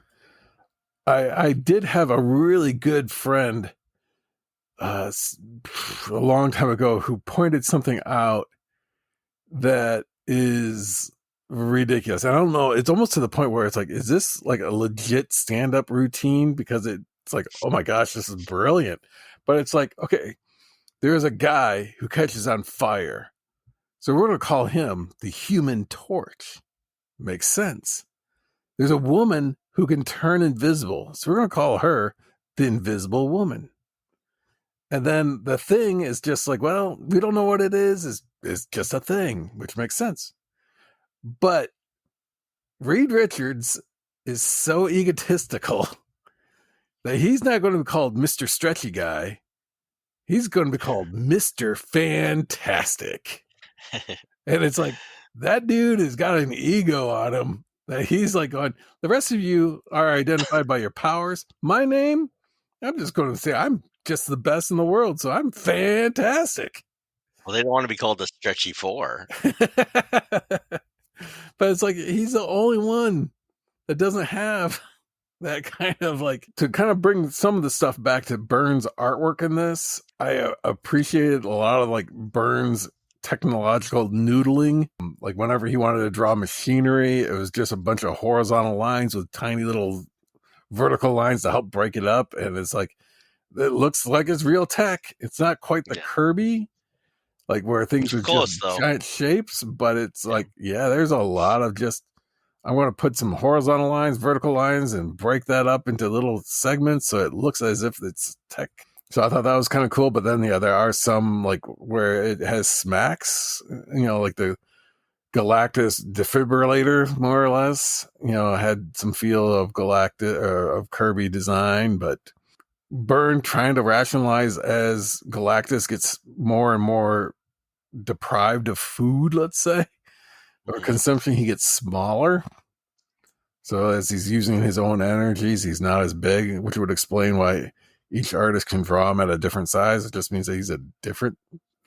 I did have a really good friend a long time ago who pointed something out that is ridiculous. I don't know. It's almost to the point where it's like, is this like a legit stand-up routine? Because it's like, oh my gosh, this is brilliant. But it's like, okay, there's a guy who catches on fire. So we're going to call him the Human Torch. Makes sense. There's a woman who can turn invisible. So we're going to call her the Invisible Woman. And then the Thing is just like, well, we don't know what it is. It's just a thing, which makes sense. But Reed Richards is so egotistical that he's not going to be called Mr. Stretchy Guy. He's going to be called Mr. Fantastic. And it's like, that dude has got an ego on him that he's like going, the rest of you are identified by your powers. My name, I'm just going to say I'm just the best in the world, so I'm fantastic. Well, they don't want to be called the Stretchy Four. But it's like, he's the only one that doesn't have that kind of like, to kind of bring some of the stuff back to Byrne's artwork in this. I appreciated a lot of like Byrne's technological noodling. Like whenever he wanted to draw machinery, it was just a bunch of horizontal lines with tiny little vertical lines to help break it up. And it's like, it looks like it's real tech. It's not quite the Kirby, like where things are close, just though. giant shapes, but it's like, there's a lot of just, I want to put some horizontal lines, vertical lines, and break that up into little segments so it looks as if it's tech. So I thought that was kind of cool. But then, there are some like where it has smacks, like the Galactus defibrillator, more or less, had some feel of Galactus or of Kirby design, but Byrne trying to rationalize as Galactus gets more and more deprived of food, let's say, or consumption, he gets smaller. So as he's using his own energies, he's not as big, which would explain why each artist can draw him at a different size. It just means that he's a different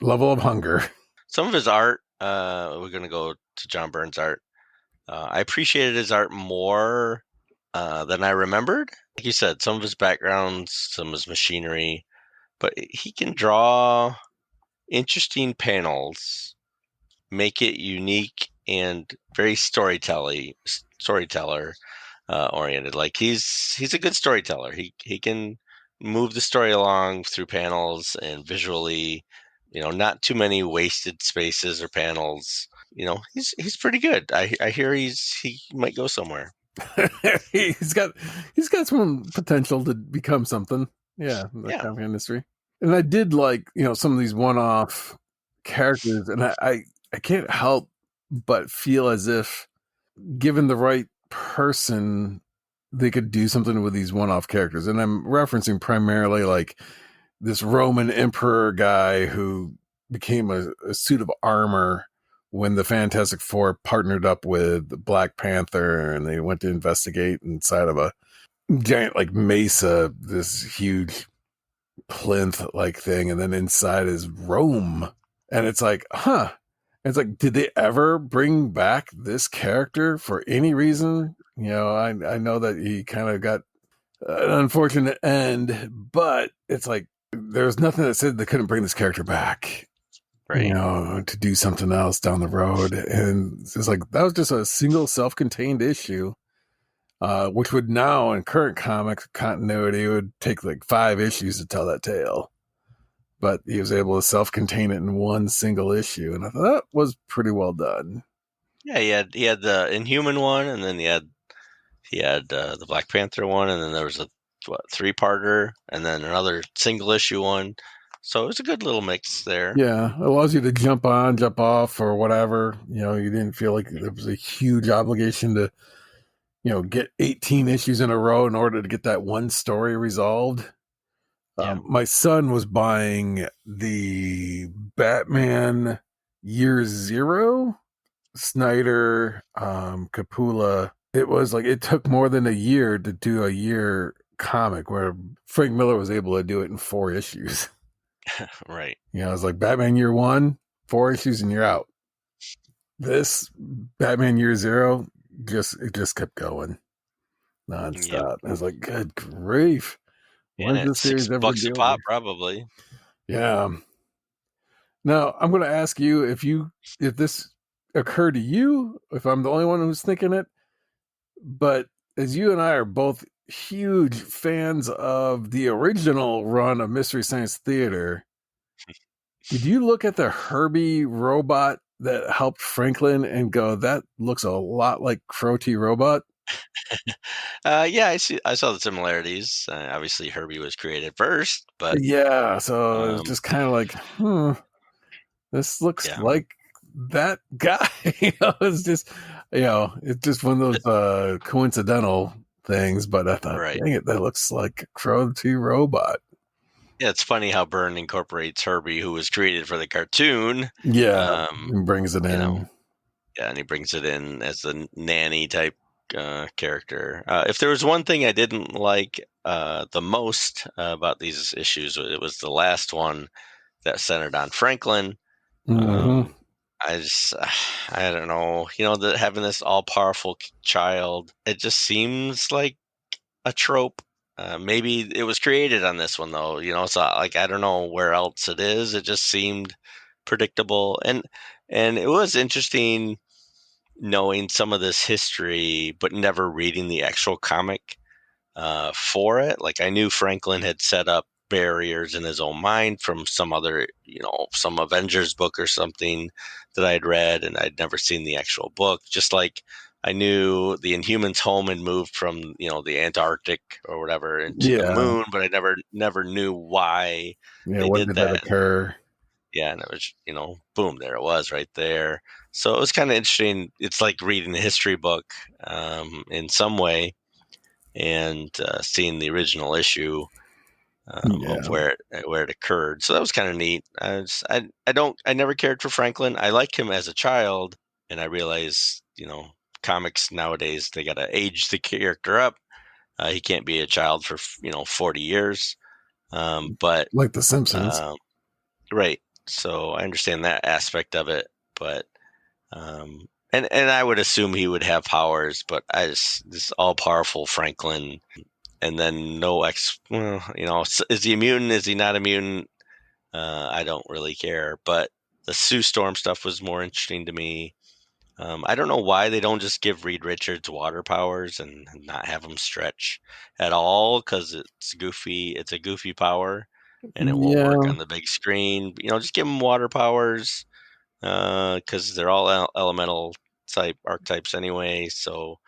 level of hunger. Some of his art, we're going to go to John Byrne's art. I appreciated his art more than I remembered. Like you said, some of his backgrounds, some of his machinery, but he can draw interesting panels, make it unique and very storyteller oriented. Like he's a good storyteller. He can move the story along through panels and visually, not too many wasted spaces or panels. He's pretty good. I hear he might go somewhere. he's got some potential to become something. Yeah, in the comic industry. And I did like, some of these one-off characters, and I can't help but feel as if given the right person, they could do something with these one-off characters. And I'm referencing primarily like this Roman emperor guy who became a suit of armor when the Fantastic Four partnered up with Black Panther, and they went to investigate inside of a giant like mesa, this huge plinth like thing, and then inside is Rome. And it's like, it's like, did they ever bring back this character for any reason? I know that he kind of got an unfortunate end, but it's like there's nothing that said they couldn't bring this character back, right? To do something else down the road. And it's like that was just a single self-contained issue, which would now in current comic continuity would take like 5 issues to tell that tale. But he was able to self-contain it in one single issue, and I thought that was pretty well done. Yeah, he had the Inhuman one, and then he had the Black Panther one, and then there was a 3-parter, and then another single issue one. So it was a good little mix there. Yeah, it allows you to jump on, jump off, or whatever. You didn't feel like there was a huge obligation to, get 18 issues in a row in order to get that one story resolved. My son was buying the Batman Year Zero, Snyder, Capullo. It was like it took more than a year to do a year comic, where Frank Miller was able to do it in 4 issues. Right. It was like Batman Year 1, 4 issues, and you're out. This Batman Year Zero it just kept going nonstop. Yep. I was like, good grief. When's this series ever $6 a pop, probably. Yeah. Now I'm going to ask you if this occurred to you, if I'm the only one who's thinking it, but as you and I are both huge fans of the original run of Mystery Science Theater, did you look at the Herbie robot that helped Franklin and go, that looks a lot like Crow T Robot? Yeah, I saw the similarities. Obviously, Herbie was created first, but yeah, so it was just kind of like, this looks like that guy. It's just, it's just one of those coincidental things. But I thought, dang it, that looks like Crow T Robot. Yeah, it's funny how Byrne incorporates Herbie, who was created for the cartoon. Yeah, and brings it in. And he brings it in as the nanny type character. If there was one thing I didn't like the most about these issues, it was the last one that centered on Franklin. Mm-hmm. I don't know, having this all powerful child, it just seems like a trope. Maybe it was created on this one though, so like I don't know where else it is. It just seemed predictable, and it was interesting knowing some of this history, but never reading the actual comic for it. Like, I knew Franklin had set up barriers in his own mind from some other, some Avengers book or something that I'd read, and I'd never seen the actual book. Just like I knew the Inhumans' home had moved from, the Antarctic or whatever into the moon, but I never knew why they when did that that. occur? Yeah, and it was, boom, there it was right there. So it was kind of interesting. It's like reading a history book in some way, and seeing the original issue of where it occurred. So that was kind of neat. I never cared for Franklin. I liked him as a child, and I realized, comics nowadays, they got to age the character up. He can't be a child for 40 years. But like The Simpsons, right. So I understand that aspect of it, but and I would assume he would have powers, but this all powerful Franklin, and then is he a mutant? Is he not a mutant? I don't really care, but the Sue Storm stuff was more interesting to me. I don't know why they don't just give Reed Richards water powers and not have him stretch at all, because it's goofy. It's a goofy power, and it won't work on the big screen. Just give him water powers, because they're all elemental type archetypes anyway. So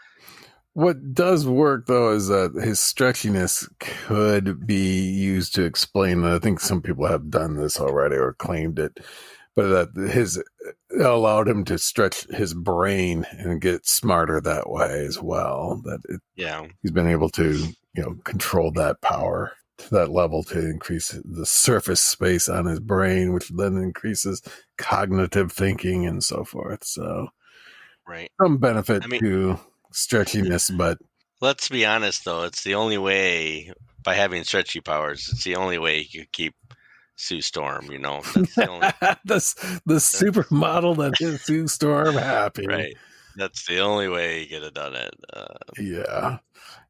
what does work though is that his stretchiness could be used to explain that. I think some people have done this already or claimed it, but that it allowed him to stretch his brain and get smarter that way as well. He's been able to control that power to that level to increase the surface space on his brain, which then increases cognitive thinking and so forth. So some benefit to stretchiness, but let's be honest though, it's the only way. By having stretchy powers, it's the only way you could keep Sue Storm, that's the only the supermodel that is Sue Storm happy, right? That's the only way he could have done it. Yeah,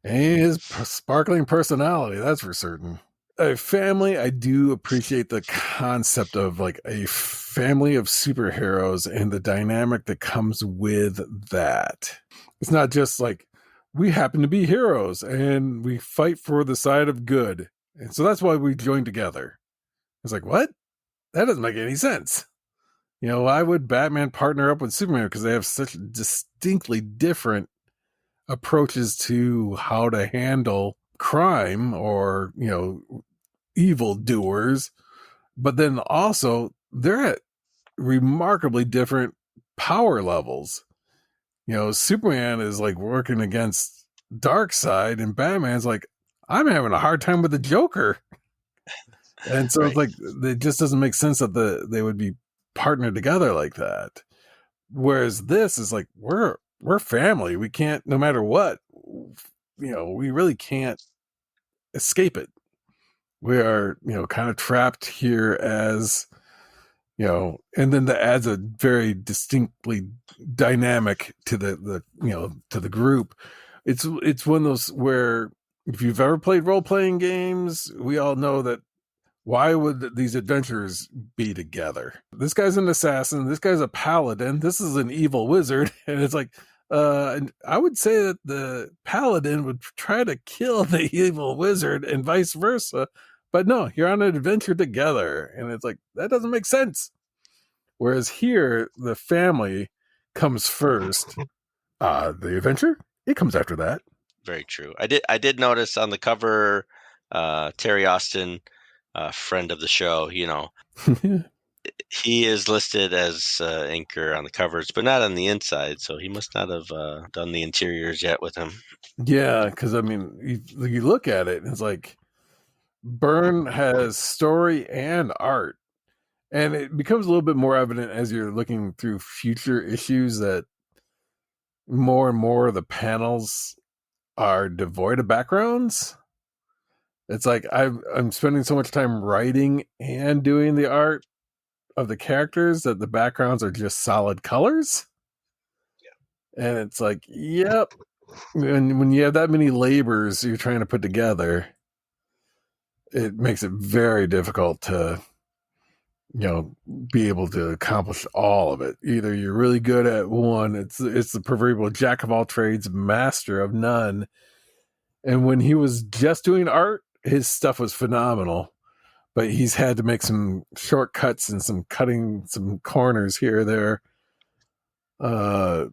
and his sparkling personality, that's for certain. A family, I do appreciate the concept of like a family of superheroes and the dynamic that comes with that. It's not just like we happen to be heroes and we fight for the side of good, and so that's why we join together. It's like, what? That doesn't make any sense. Why would Batman partner up with Superman? Because they have such distinctly different approaches to how to handle crime or, evil doers. But then also, they're at remarkably different power levels. Superman is like working against Darkseid, and Batman's like, I'm having a hard time with the Joker. And so it's like, it just doesn't make sense that they would be partnered together like that. Whereas this is like, we're family. We can't, no matter what, we really can't escape it. We are, kind of trapped here as, and then that adds a very distinctly dynamic to to the group. It's one of those where if you've ever played role-playing games, we all know that why would these adventurers be together? This guy's an assassin. This guy's a paladin. This is an evil wizard. And it's like, and I would say that the paladin would try to kill the evil wizard and vice versa. But no, you're on an adventure together. And it's like, that doesn't make sense. Whereas here, the family comes first. The adventure, it comes after that. Very true. I did notice on the cover, Terry Austin, friend of the show, he is listed as inker on the covers, but not on the inside. So he must not have done the interiors yet with him. Yeah, because I mean, you look at it, and it's like Byrne has story and art, and it becomes a little bit more evident as you're looking through future issues that more and more of the panels are devoid of backgrounds. It's like I'm spending so much time writing and doing the art of the characters that the backgrounds are just solid colors. Yeah. And it's like, yep. And when you have that many labors you're trying to put together, it makes it very difficult to be able to accomplish all of it. Either you're really good at one, it's the proverbial jack of all trades, master of none. And when he was just doing art, his stuff was phenomenal. But he's had to make some shortcuts and some cutting some corners here or there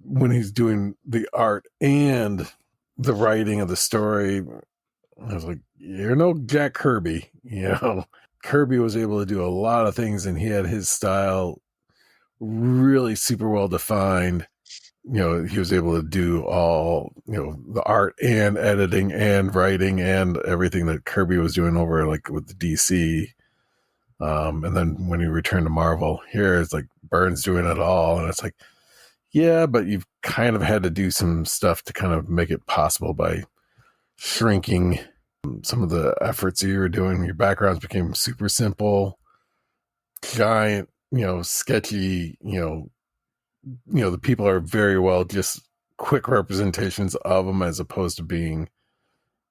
when he's doing the art and the writing of the story. I was like, you're no Jack Kirby, Kirby was able to do a lot of things, and he had his style really super well defined. He was able to do all, the art and editing and writing and everything that Kirby was doing over like with the DC. And then when he returned to Marvel, here it's like Byrne's doing it all. And it's like, yeah, but you've kind of had to do some stuff to kind of make it possible by shrinking some of the efforts that you were doing. Your backgrounds became super simple, giant, sketchy, the people are very well just quick representations of them, as opposed to being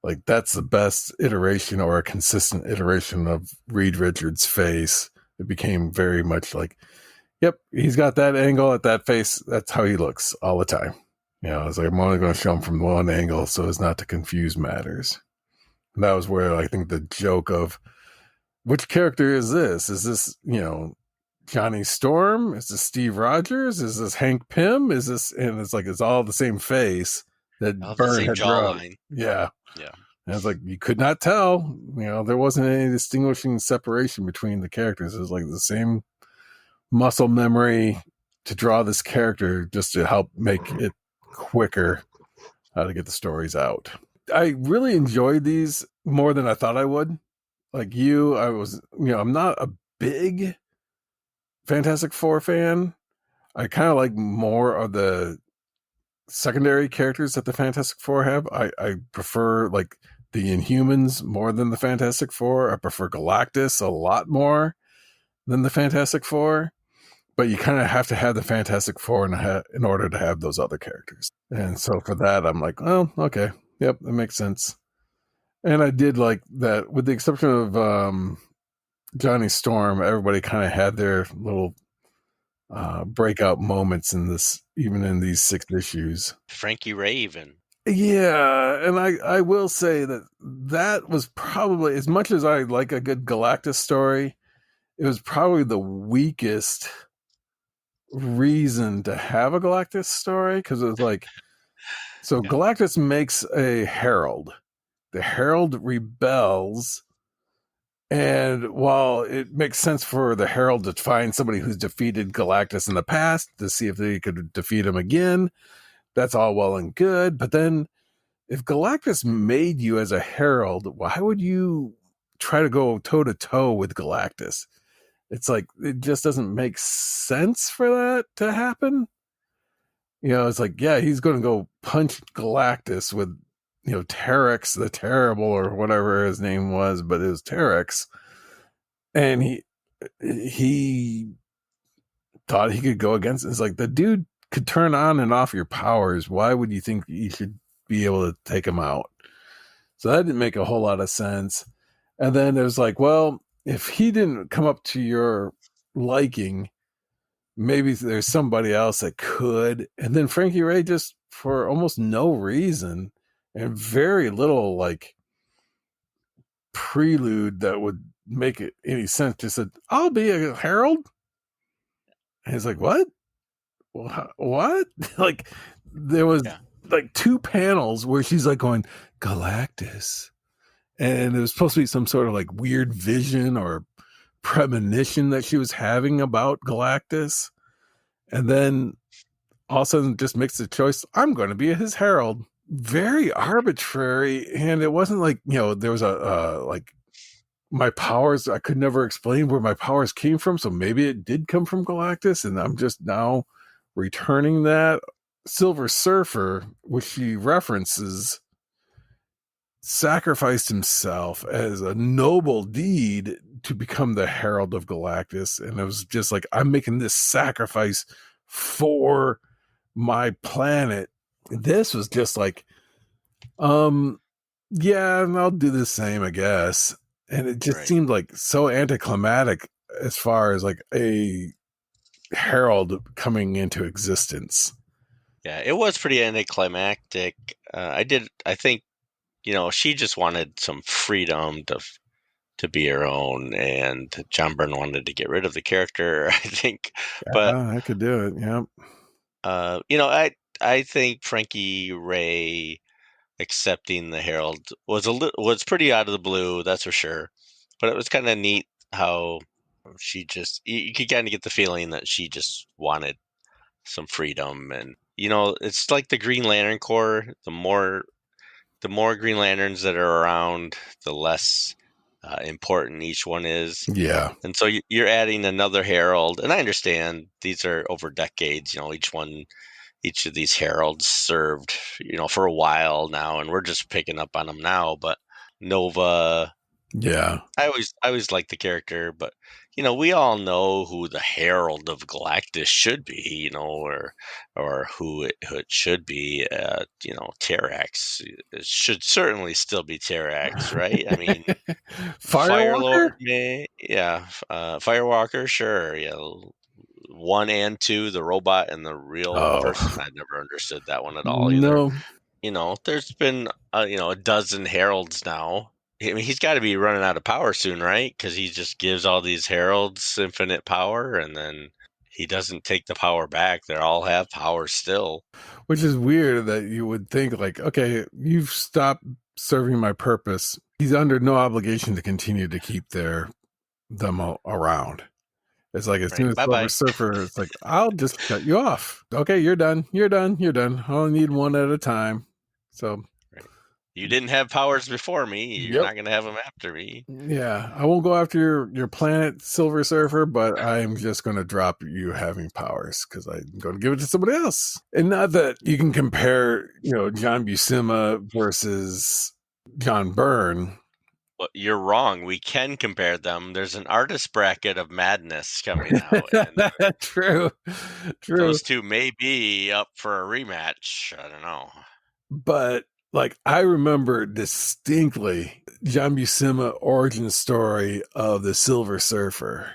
like, that's the best iteration or a consistent iteration of Reed Richards' face. It became very much like, yep, he's got that angle at that face. That's how he looks all the time. It's like, I'm only going to show him from one angle so as not to confuse matters. And that was where I think the joke of, which character is this? Is this, Johnny Storm? Is this Steve Rogers? Is this Hank Pym? Is this, and it's like, it's all the same face that Byrne had drawn. Yeah. And it's like, you could not tell, there wasn't any distinguishing separation between the characters. It was like the same muscle memory to draw this character just to help make it quicker to get the stories out. I really enjoyed these more than I thought I would. Like you, I was, I'm not a big Fantastic Four fan. I kind of like more of the secondary characters that the Fantastic Four have. I prefer like the Inhumans more than the Fantastic Four. I prefer Galactus a lot more than the Fantastic Four. But you kind of have to have the Fantastic Four in order to have those other characters. And so for that, I'm like, well, okay. Yep, that makes sense. And I did like that, with the exception of Johnny Storm, everybody kind of had their little breakout moments in this, even in these 6 issues. Frankie Ray even. Yeah, and I will say that was probably, as much as I like a good Galactus story, it was probably the weakest reason to have a Galactus story, because it was like, so yeah. Galactus makes a herald. The herald rebels, and while it makes sense for the herald to find somebody who's defeated Galactus in the past to see if they could defeat him again, that's all well and good. But then if Galactus made you as a herald, why would you try to go toe to toe with Galactus? It's like, it just doesn't make sense for that to happen. It's like, yeah, he's going to go punch Galactus with, Terex the Terrible or whatever his name was, but it was Terex. And he thought he could go against it. It's like, the dude could turn on and off your powers. Why would you think you should be able to take him out? So that didn't make a whole lot of sense. And then it was like, well, if he didn't come up to your liking, maybe there's somebody else that could. And then Frankie Ray, just for almost no reason and very little like prelude that would make it any sense, just said, I'll be a herald. And he's like, what? What? Like, there was like 2 panels where she's like going, Galactus. And it was supposed to be some sort of like weird vision or premonition that she was having about Galactus. And then all of a sudden just makes the choice, I'm going to be his herald. Very arbitrary. And it wasn't like, there was a like, my powers, I could never explain where my powers came from. So maybe it did come from Galactus, and I'm just now returning that. Silver Surfer, which she references, sacrificed himself as a noble deed to become the herald of Galactus. And it was just like, I'm making this sacrifice for my planet. This was just like, yeah, I'll do the same, I guess. And it just seemed like so anticlimactic as far as like a herald coming into existence. Yeah, it was pretty anticlimactic. I think, she just wanted some freedom to be her own, and John Byrne wanted to get rid of the character, I think. But I could do it. Yeah. I think Frankie Ray accepting the Herald was pretty out of the blue, that's for sure. But it was kind of neat how she just you could kind of get the feeling that she just wanted some freedom, and it's like the Green Lantern Corps. The more Green Lanterns that are around, the less important each one is. Yeah. And so you're adding another herald, and I understand these are over decades. Each of these heralds served, for a while now, and we're just picking up on them now. But Nova, Yeah. I always liked the character, but we all know who the Herald of Galactus should be, or who it should be. Terrax. It should certainly still be Terrax, right? I mean, Firewalker? Firewalker, sure, yeah. 1 and 2, the robot and the real person. I never understood that one at all either. No. There's been a dozen heralds now. I mean, he's got to be running out of power soon, right? Because he just gives all these heralds infinite power, and then he doesn't take the power back. They all have power still. Which is weird that you would think like, okay, you've stopped serving my purpose. He's under no obligation to continue to keep them around. It's like as soon as Silver Surfer, it's like, I'll just cut you off. Okay, you're done. You're done. You're done. I only need one at a time. So you didn't have powers before me. You're not going to have them after me. Yeah, I won't go after your planet, Silver Surfer, but I'm just going to drop you having powers because I'm going to give it to somebody else. And not that you can compare, John Buscema versus John Byrne. Well, you're wrong. We can compare them. There's an artist bracket of madness coming out. And True. Those two may be up for a rematch. I don't know. But I remember distinctly John Buscema origin story of the Silver Surfer.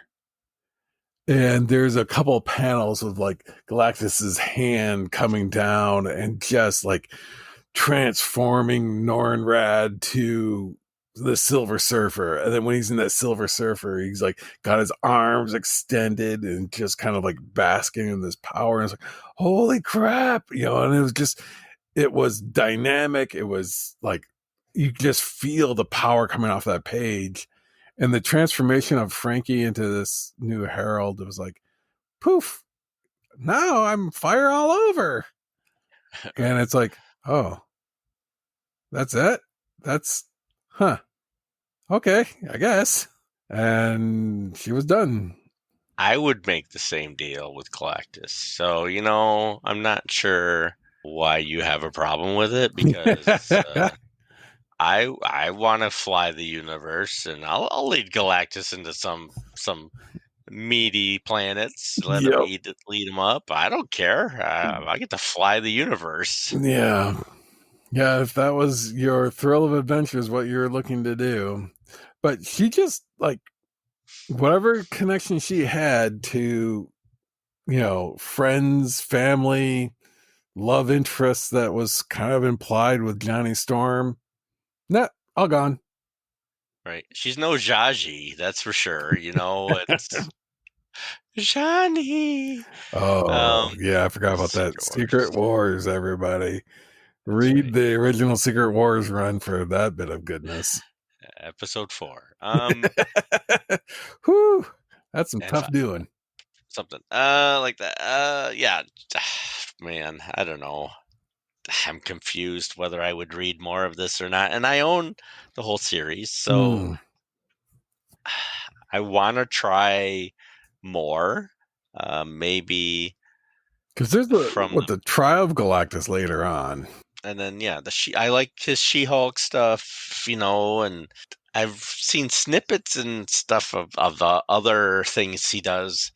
And there's a couple of panels of Galactus's hand coming down and just transforming Nornrad to the Silver Surfer. And then when he's in that Silver Surfer, he's got his arms extended and just kind of basking in this power. And it's holy crap, and it was dynamic. It was you just feel the power coming off that page. And the transformation of Frankie into this new herald, it was poof, now I'm fire all over. And it's oh, that's it? Okay, I guess. And she was done. I would make the same deal with Galactus. So, I'm not sure why you have a problem with it, because I want to fly the universe, and I'll lead Galactus into some meaty planets. Let him lead him up. I don't care. I get to fly the universe. Yeah. If that was your thrill of adventure is what you're looking to do. But she just whatever connection she had to, friends, family, love interests that was kind of implied with Johnny Storm. Nah, all gone. Right. She's no Zsaji, that's for sure. It's Johnny. Oh, yeah, I forgot about that. Secret Wars, everybody. Read the original Secret Wars run for that bit of goodness. Episode 4. Whew, that's some tough doing. Something like that. Yeah, man, I don't know. I'm confused whether I would read more of this or not. And I own the whole series, so I want to try more. Maybe because there's the Trial of Galactus later on. And then I like his She-Hulk stuff, and I've seen snippets and stuff of the other things he does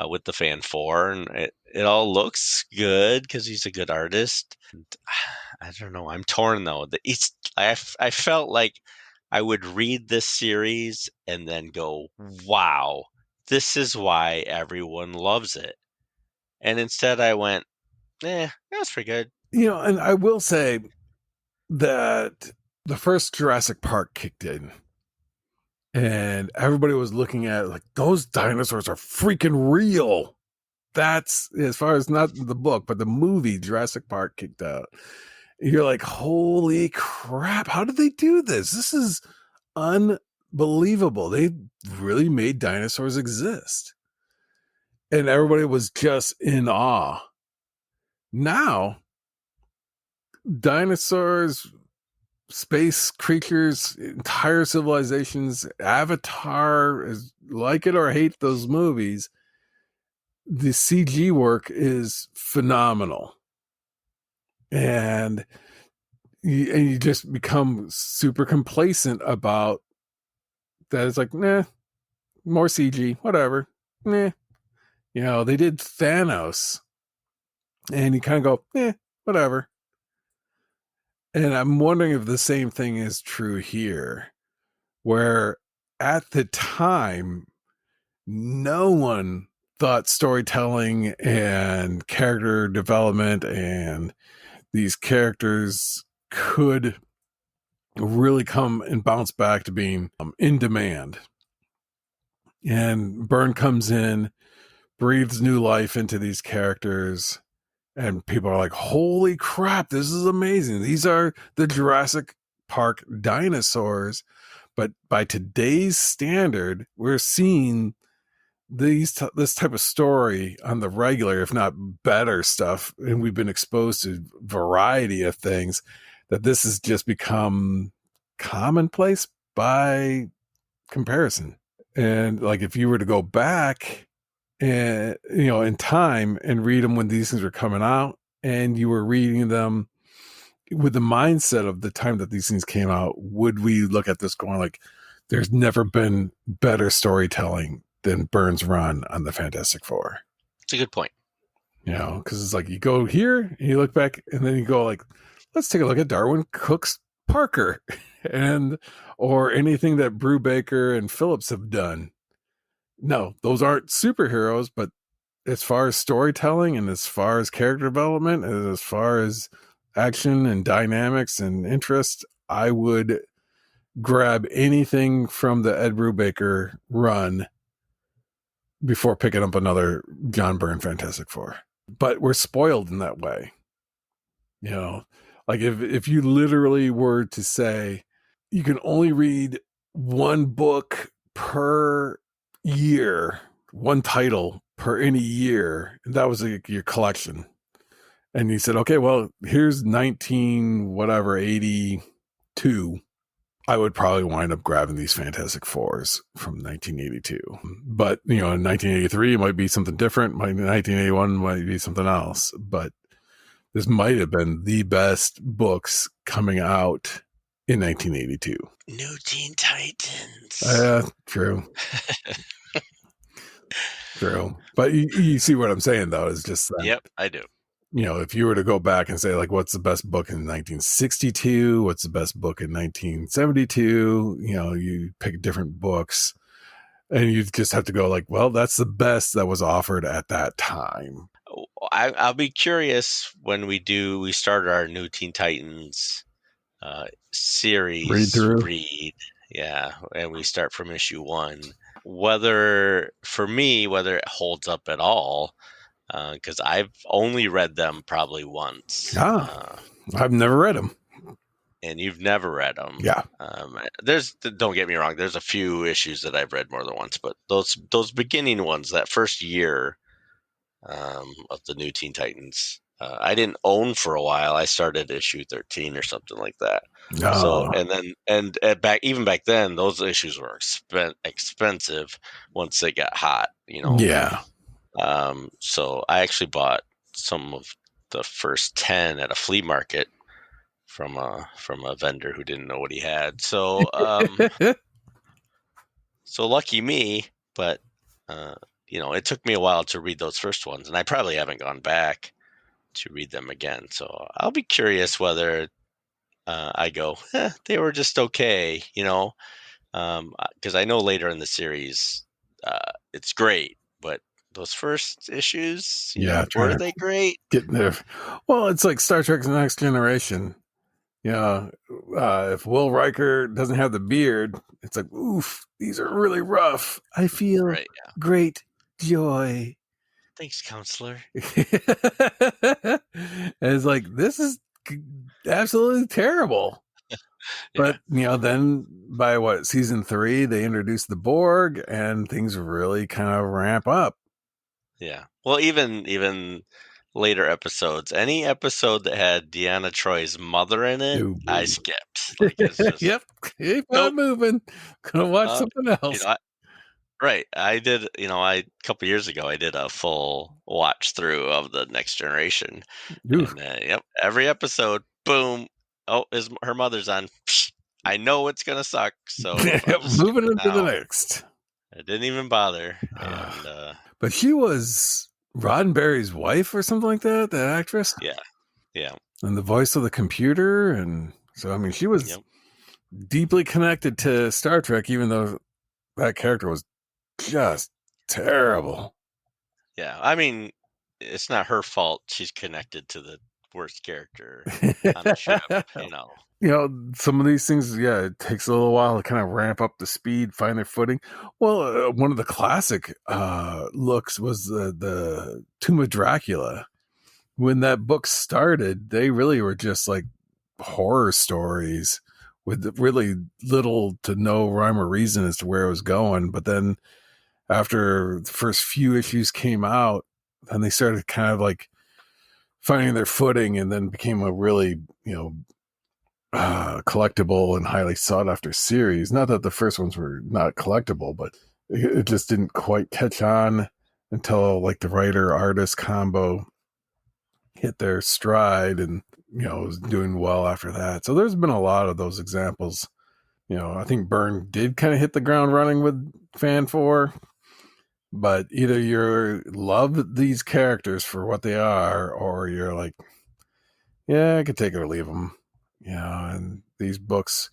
with the Fan 4, and it all looks good because he's a good artist. And, I don't know. I'm torn though. I felt like I would read this series and then go, wow, this is why everyone loves it. And instead I went, that's pretty good. And I will say that the first Jurassic Park kicked in and everybody was looking at it like, those dinosaurs are freaking real. That's as far as not the book, but the movie Jurassic Park kicked out. You're like, holy crap, how did they do this? This is unbelievable. They really made dinosaurs exist. And everybody was just in awe. Now, dinosaurs, space creatures, entire civilizations, Avatar, like it or hate those movies, the CG work is phenomenal. And you just become super complacent about that. It's like, more CG, whatever. They did Thanos. And you kind of go, whatever. And I'm wondering if the same thing is true here, where at the time, no one thought storytelling and character development and these characters could really come and bounce back to being in demand. And Byrne comes in, breathes new life into these characters, and people are like, holy crap, this is amazing. These are the Jurassic Park dinosaurs. But by today's standard, we're seeing this type of story on the regular, if not better stuff. And we've been exposed to a variety of things that this has just become commonplace by comparison. And like, if you were to go back and in time and read them when these things were coming out, and you were reading them with the mindset of the time that these things came out, would we look at this going like, there's never been better storytelling than Byrne's run on the Fantastic Four? It's a good point. Because it's like, you go here and you look back, and then you go like, let's take a look at Darwin Cook's Parker or anything that Brubaker and Phillips have done. No, those aren't superheroes, but as far as storytelling and as far as character development and as far as action and dynamics and interest, I would grab anything from the Ed Brubaker run before picking up another John Byrne Fantastic Four. But we're spoiled in that way. Like if you literally were to say you can only read one book per year, one title per any year, and that was your collection, and you said, okay, well, here's 82, I would probably wind up grabbing these Fantastic Fours from 1982. But in 1983 it might be something different, 1981 might be something else, but this might have been the best books coming out in 1982. New Teen Titans. True. True. But you see what I'm saying, though, is just that. Yep, I do. If you were to go back and say, like, what's the best book in 1962? What's the best book in 1972? You pick different books, and you just have to go like, well, that's the best that was offered at that time. I'll be curious when we start our New Teen Titans series read. Yeah, and we start from issue 1. Whether it holds up at all, because I've only read them probably once. I've never read them. And you've never read them. Yeah. Don't get me wrong, there's a few issues that I've read more than once, but those beginning ones, that first year of the New Teen Titans, I didn't own for a while. I started issue 13 or something like that. So even back then, those issues were expensive once they got hot. Yeah. So I actually bought some of the first 10 at a flea market from a vendor who didn't know what he had. So so lucky me, but it took me a while to read those first ones, and I probably haven't gone back to read them again. So I'll be curious whether I go, they were just okay, because I know later in the series it's great, but those first issues, Yeah, were they great? getting there. Well, it's like Star Trek's Next Generation. If Will Riker doesn't have the beard, it's like, oof, these are really rough. I feel Right. Yeah. great joy. Thanks, counselor. And it's like, this is absolutely terrible. But, then by season 3, they introduced the Borg and things really kind of ramp up. Yeah. Well, even later episodes, any episode that had Deanna Troy's mother in it, Ooh. I skipped. Like, it's just, Yep. Keep nope. on moving. Gonna watch something else. Right. I did, a couple years ago, I did a full watch through of the Next Generation. Oof. And every episode, boom. Oh, her mother's on. I know it's going to suck. So moving into the next. I didn't even bother. And, but she was Roddenberry's wife or something like that, that actress? Yeah. Yeah. And the voice of the computer. And so, I mean, she was deeply connected to Star Trek, even though that character was just terrible. Yeah. I mean, it's not her fault she's connected to the worst character on the ship, some of these things, it takes a little while to kind of ramp up the speed, find their footing. Well, one of the classic looks was the Tomb of Dracula. When that book started, they really were just like horror stories with really little to no rhyme or reason as to where it was going. But then after the first few issues came out, then they started kind of like finding their footing, and then became a really, collectible and highly sought after series. Not that the first ones were not collectible, but it just didn't quite catch on until like the writer artist combo hit their stride, and was doing well after that. So there's been a lot of those examples. I think Byrne did kind of hit the ground running with Fan 4, but either you love these characters for what they are, or you're like, I could take it or leave them. And these books,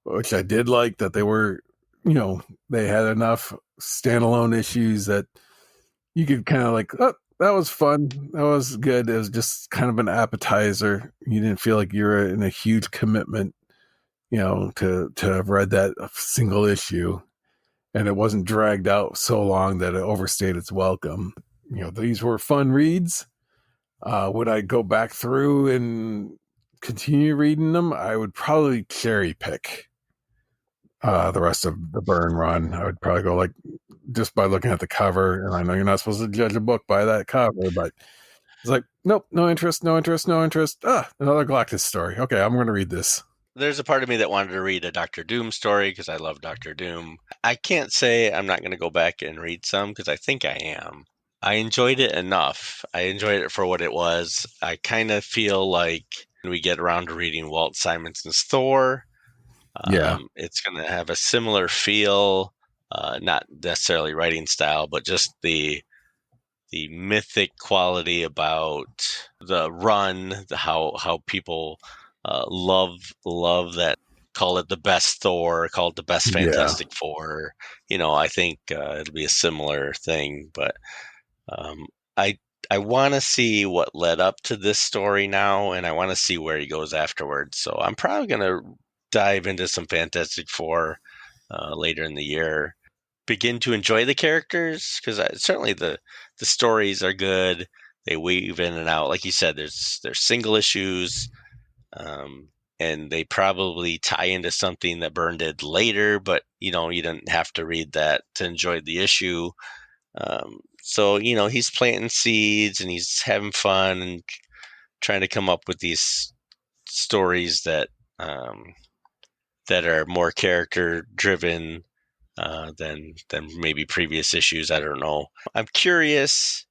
which I did like, that they were, they had enough standalone issues that you could kind of like, oh, that was fun. That was good. It was just kind of an appetizer. You didn't feel like you were in a huge commitment, to have read that single issue. And it wasn't dragged out so long that it overstayed its welcome. These were fun reads. Would I go back through and continue reading them? I would probably cherry pick the rest of the Byrne run. I would probably go just by looking at the cover. And I know you're not supposed to judge a book by that cover, but it's like, nope, no interest. Another Galactus story. Okay, I'm going to read this. There's a part of me that wanted to read a Doctor Doom story because I love Doctor Doom. I can't say I'm not going to go back and read some, because I think I am. I enjoyed it enough. I enjoyed it for what it was. I kind of feel like when we get around to reading Walt Simonson's Thor, it's going to have a similar feel, not necessarily writing style, but just the mythic quality about the run, how people love that, call it the best Thor, call it the best Fantastic Four. I think it'll be a similar thing, but I want to see what led up to this story now, and I want to see where he goes afterwards. So I'm probably going to dive into some Fantastic Four later in the year. Begin to enjoy the characters, because certainly the stories are good. They weave in and out. Like you said, there's single issues, and they probably tie into something that Byrne did later, but you didn't have to read that to enjoy the issue. So he's planting seeds and he's having fun and trying to come up with these stories that are more character driven than maybe previous issues. I don't know. I'm curious,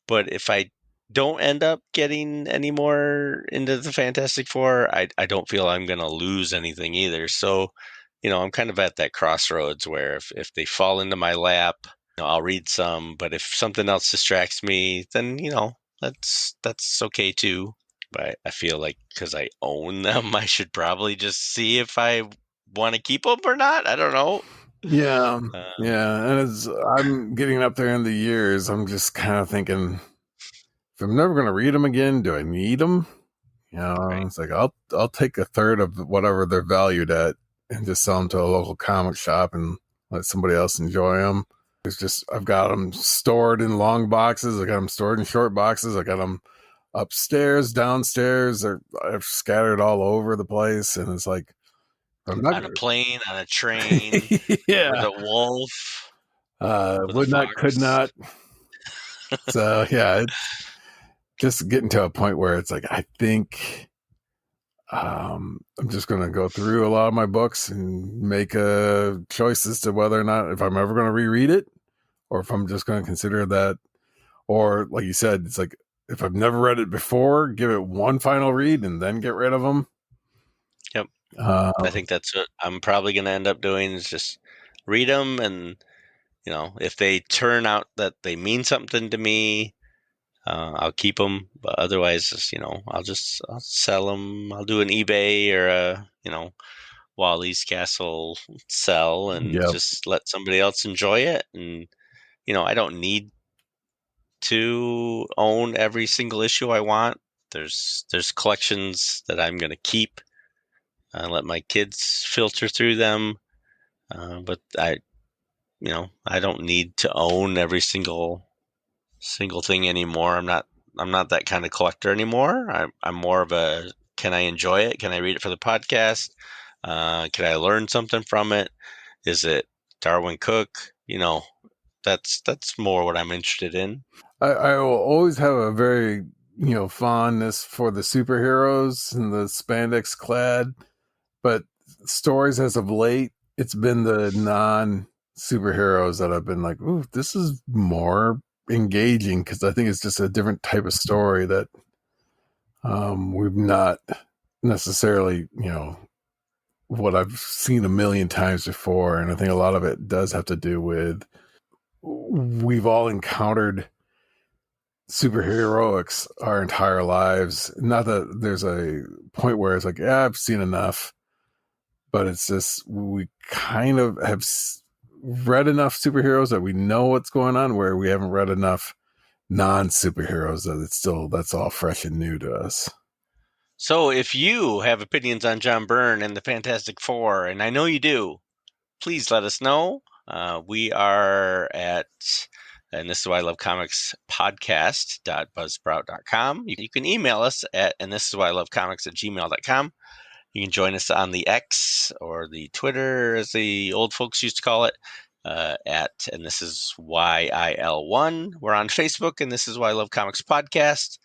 but if I don't end up getting any more into the Fantastic Four, I don't feel I'm going to lose anything either. So, I'm kind of at that crossroads where if they fall into my lap, I'll read some, but if something else distracts me, then, that's okay too. But I feel like because I own them, I should probably just see if I want to keep them or not. I don't know. Yeah, Uh, yeah. And as I'm getting up there in the years, I'm just kind of thinking, if I'm never going to read them again, do I need them? right. It's like I'll take a third of whatever they're valued at and just sell them to a local comic shop and let somebody else enjoy them. It's just I've got them stored in long boxes. I got them stored in short boxes. I got them upstairs, downstairs. They're scattered all over the place, and it's like I'm not On a plane, on a train, with yeah. a wolf, with a Would not, could fox. not. So yeah, it's just getting to a point where it's like I think I'm just going to go through a lot of my books and make a choice as to whether or not if I'm ever going to reread it, or if I'm just going to consider that. Or like you said, it's like if I've never read it before, give it one final read and then get rid of them. Yep. Uh, I think that's what I'm probably going to end up doing is just read them. And, if they turn out that they mean something to me, I'll keep them. But otherwise, I'll sell them. I'll do an eBay or Wally's Castle sell and yeah, just let somebody else enjoy it. And, I don't need to own every single issue I want. There's collections that I'm going to keep. Let my kids filter through them. But I don't need to own every single thing anymore. I'm not that kind of collector anymore. I'm more of a, can I enjoy it? Can I read it for the podcast? Can I learn something from it? Is it Darwin Cook? That's more what I'm interested in. I will always have a very fondness for the superheroes and the spandex clad, but stories as of late, it's been the non superheroes that I've been like, ooh, this is more engaging because I think it's just a different type of story that we've not necessarily, what I've seen a million times before. And I think a lot of it does have to do with we've all encountered superheroics our entire lives. Not that there's a point where it's like, yeah, I've seen enough, but it's just we kind of have read enough superheroes that we know what's going on, where we haven't read enough non-superheroes that that's all fresh and new to us. So if you have opinions on John Byrne and the Fantastic Four, and I know you do, please let us know. We are at, and this is why I love comics podcast.buzzsprout.com. You can email us at, and this is why I love comics at gmail.com. You can join us on the X or the Twitter, as the old folks used to call it, and this is YIL1. We're on Facebook, and this is why I love comics podcast.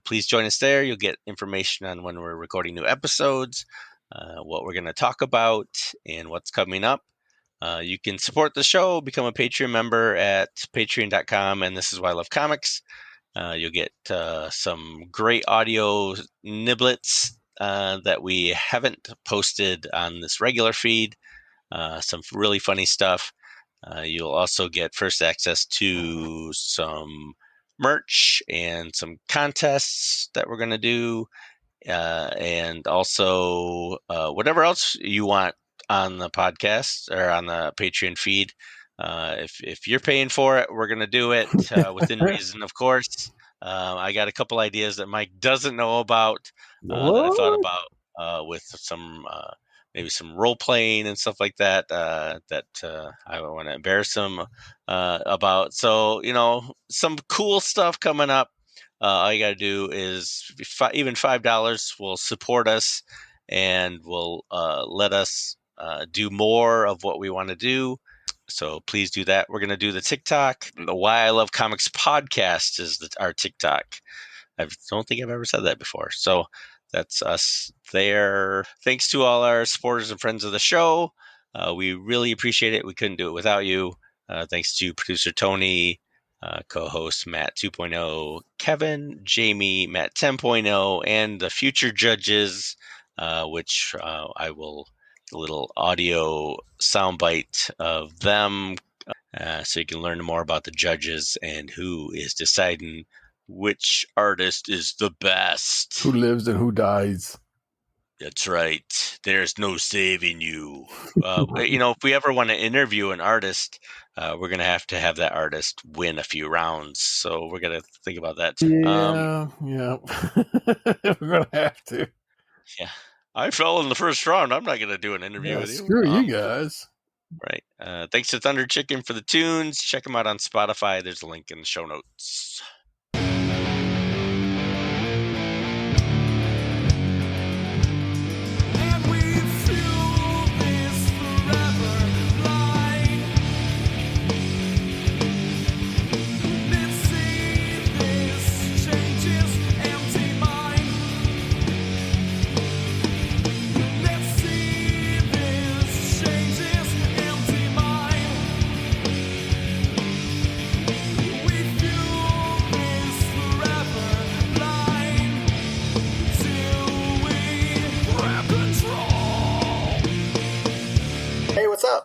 Please join us there. You'll get information on when we're recording new episodes, what we're going to talk about, and what's coming up. You can support the show, become a Patreon member at patreon.com, and this is why I love comics. You'll get some great audio niblets that we haven't posted on this regular feed, some really funny stuff. You'll also get first access to some merch and some contests that we're going to do, and also whatever else you want on the podcast or on the Patreon feed. If you're paying for it, we're going to do it within reason, of course. I got a couple ideas that Mike doesn't know about that I thought about with some maybe some role playing and stuff like that that I want to embarrass him about. So some cool stuff coming up. All you got to do is even $5 will support us and will let us do more of what we want to do. So please do that. We're going to do the TikTok. The Why I Love Comics podcast is our TikTok. I don't think I've ever said that before. So that's us there. Thanks to all our supporters and friends of the show. We really appreciate it. We couldn't do it without you. Thanks to producer Tony, co-host Matt 2.0, Kevin, Jamie, Matt 10.0, and the future judges, which I will a little audio soundbite of them so you can learn more about the judges and who is deciding which artist is the best. Who lives and who dies. That's right. There's no saving you. If we ever want to interview an artist, we're going to have that artist win a few rounds. So we're going to think about that. Yeah. We're gonna have to. Yeah. I fell in the first round. I'm not going to do an interview with you. Screw you guys. Right. Thanks to Thunder Chicken for the tunes. Check them out on Spotify. There's a link in the show notes.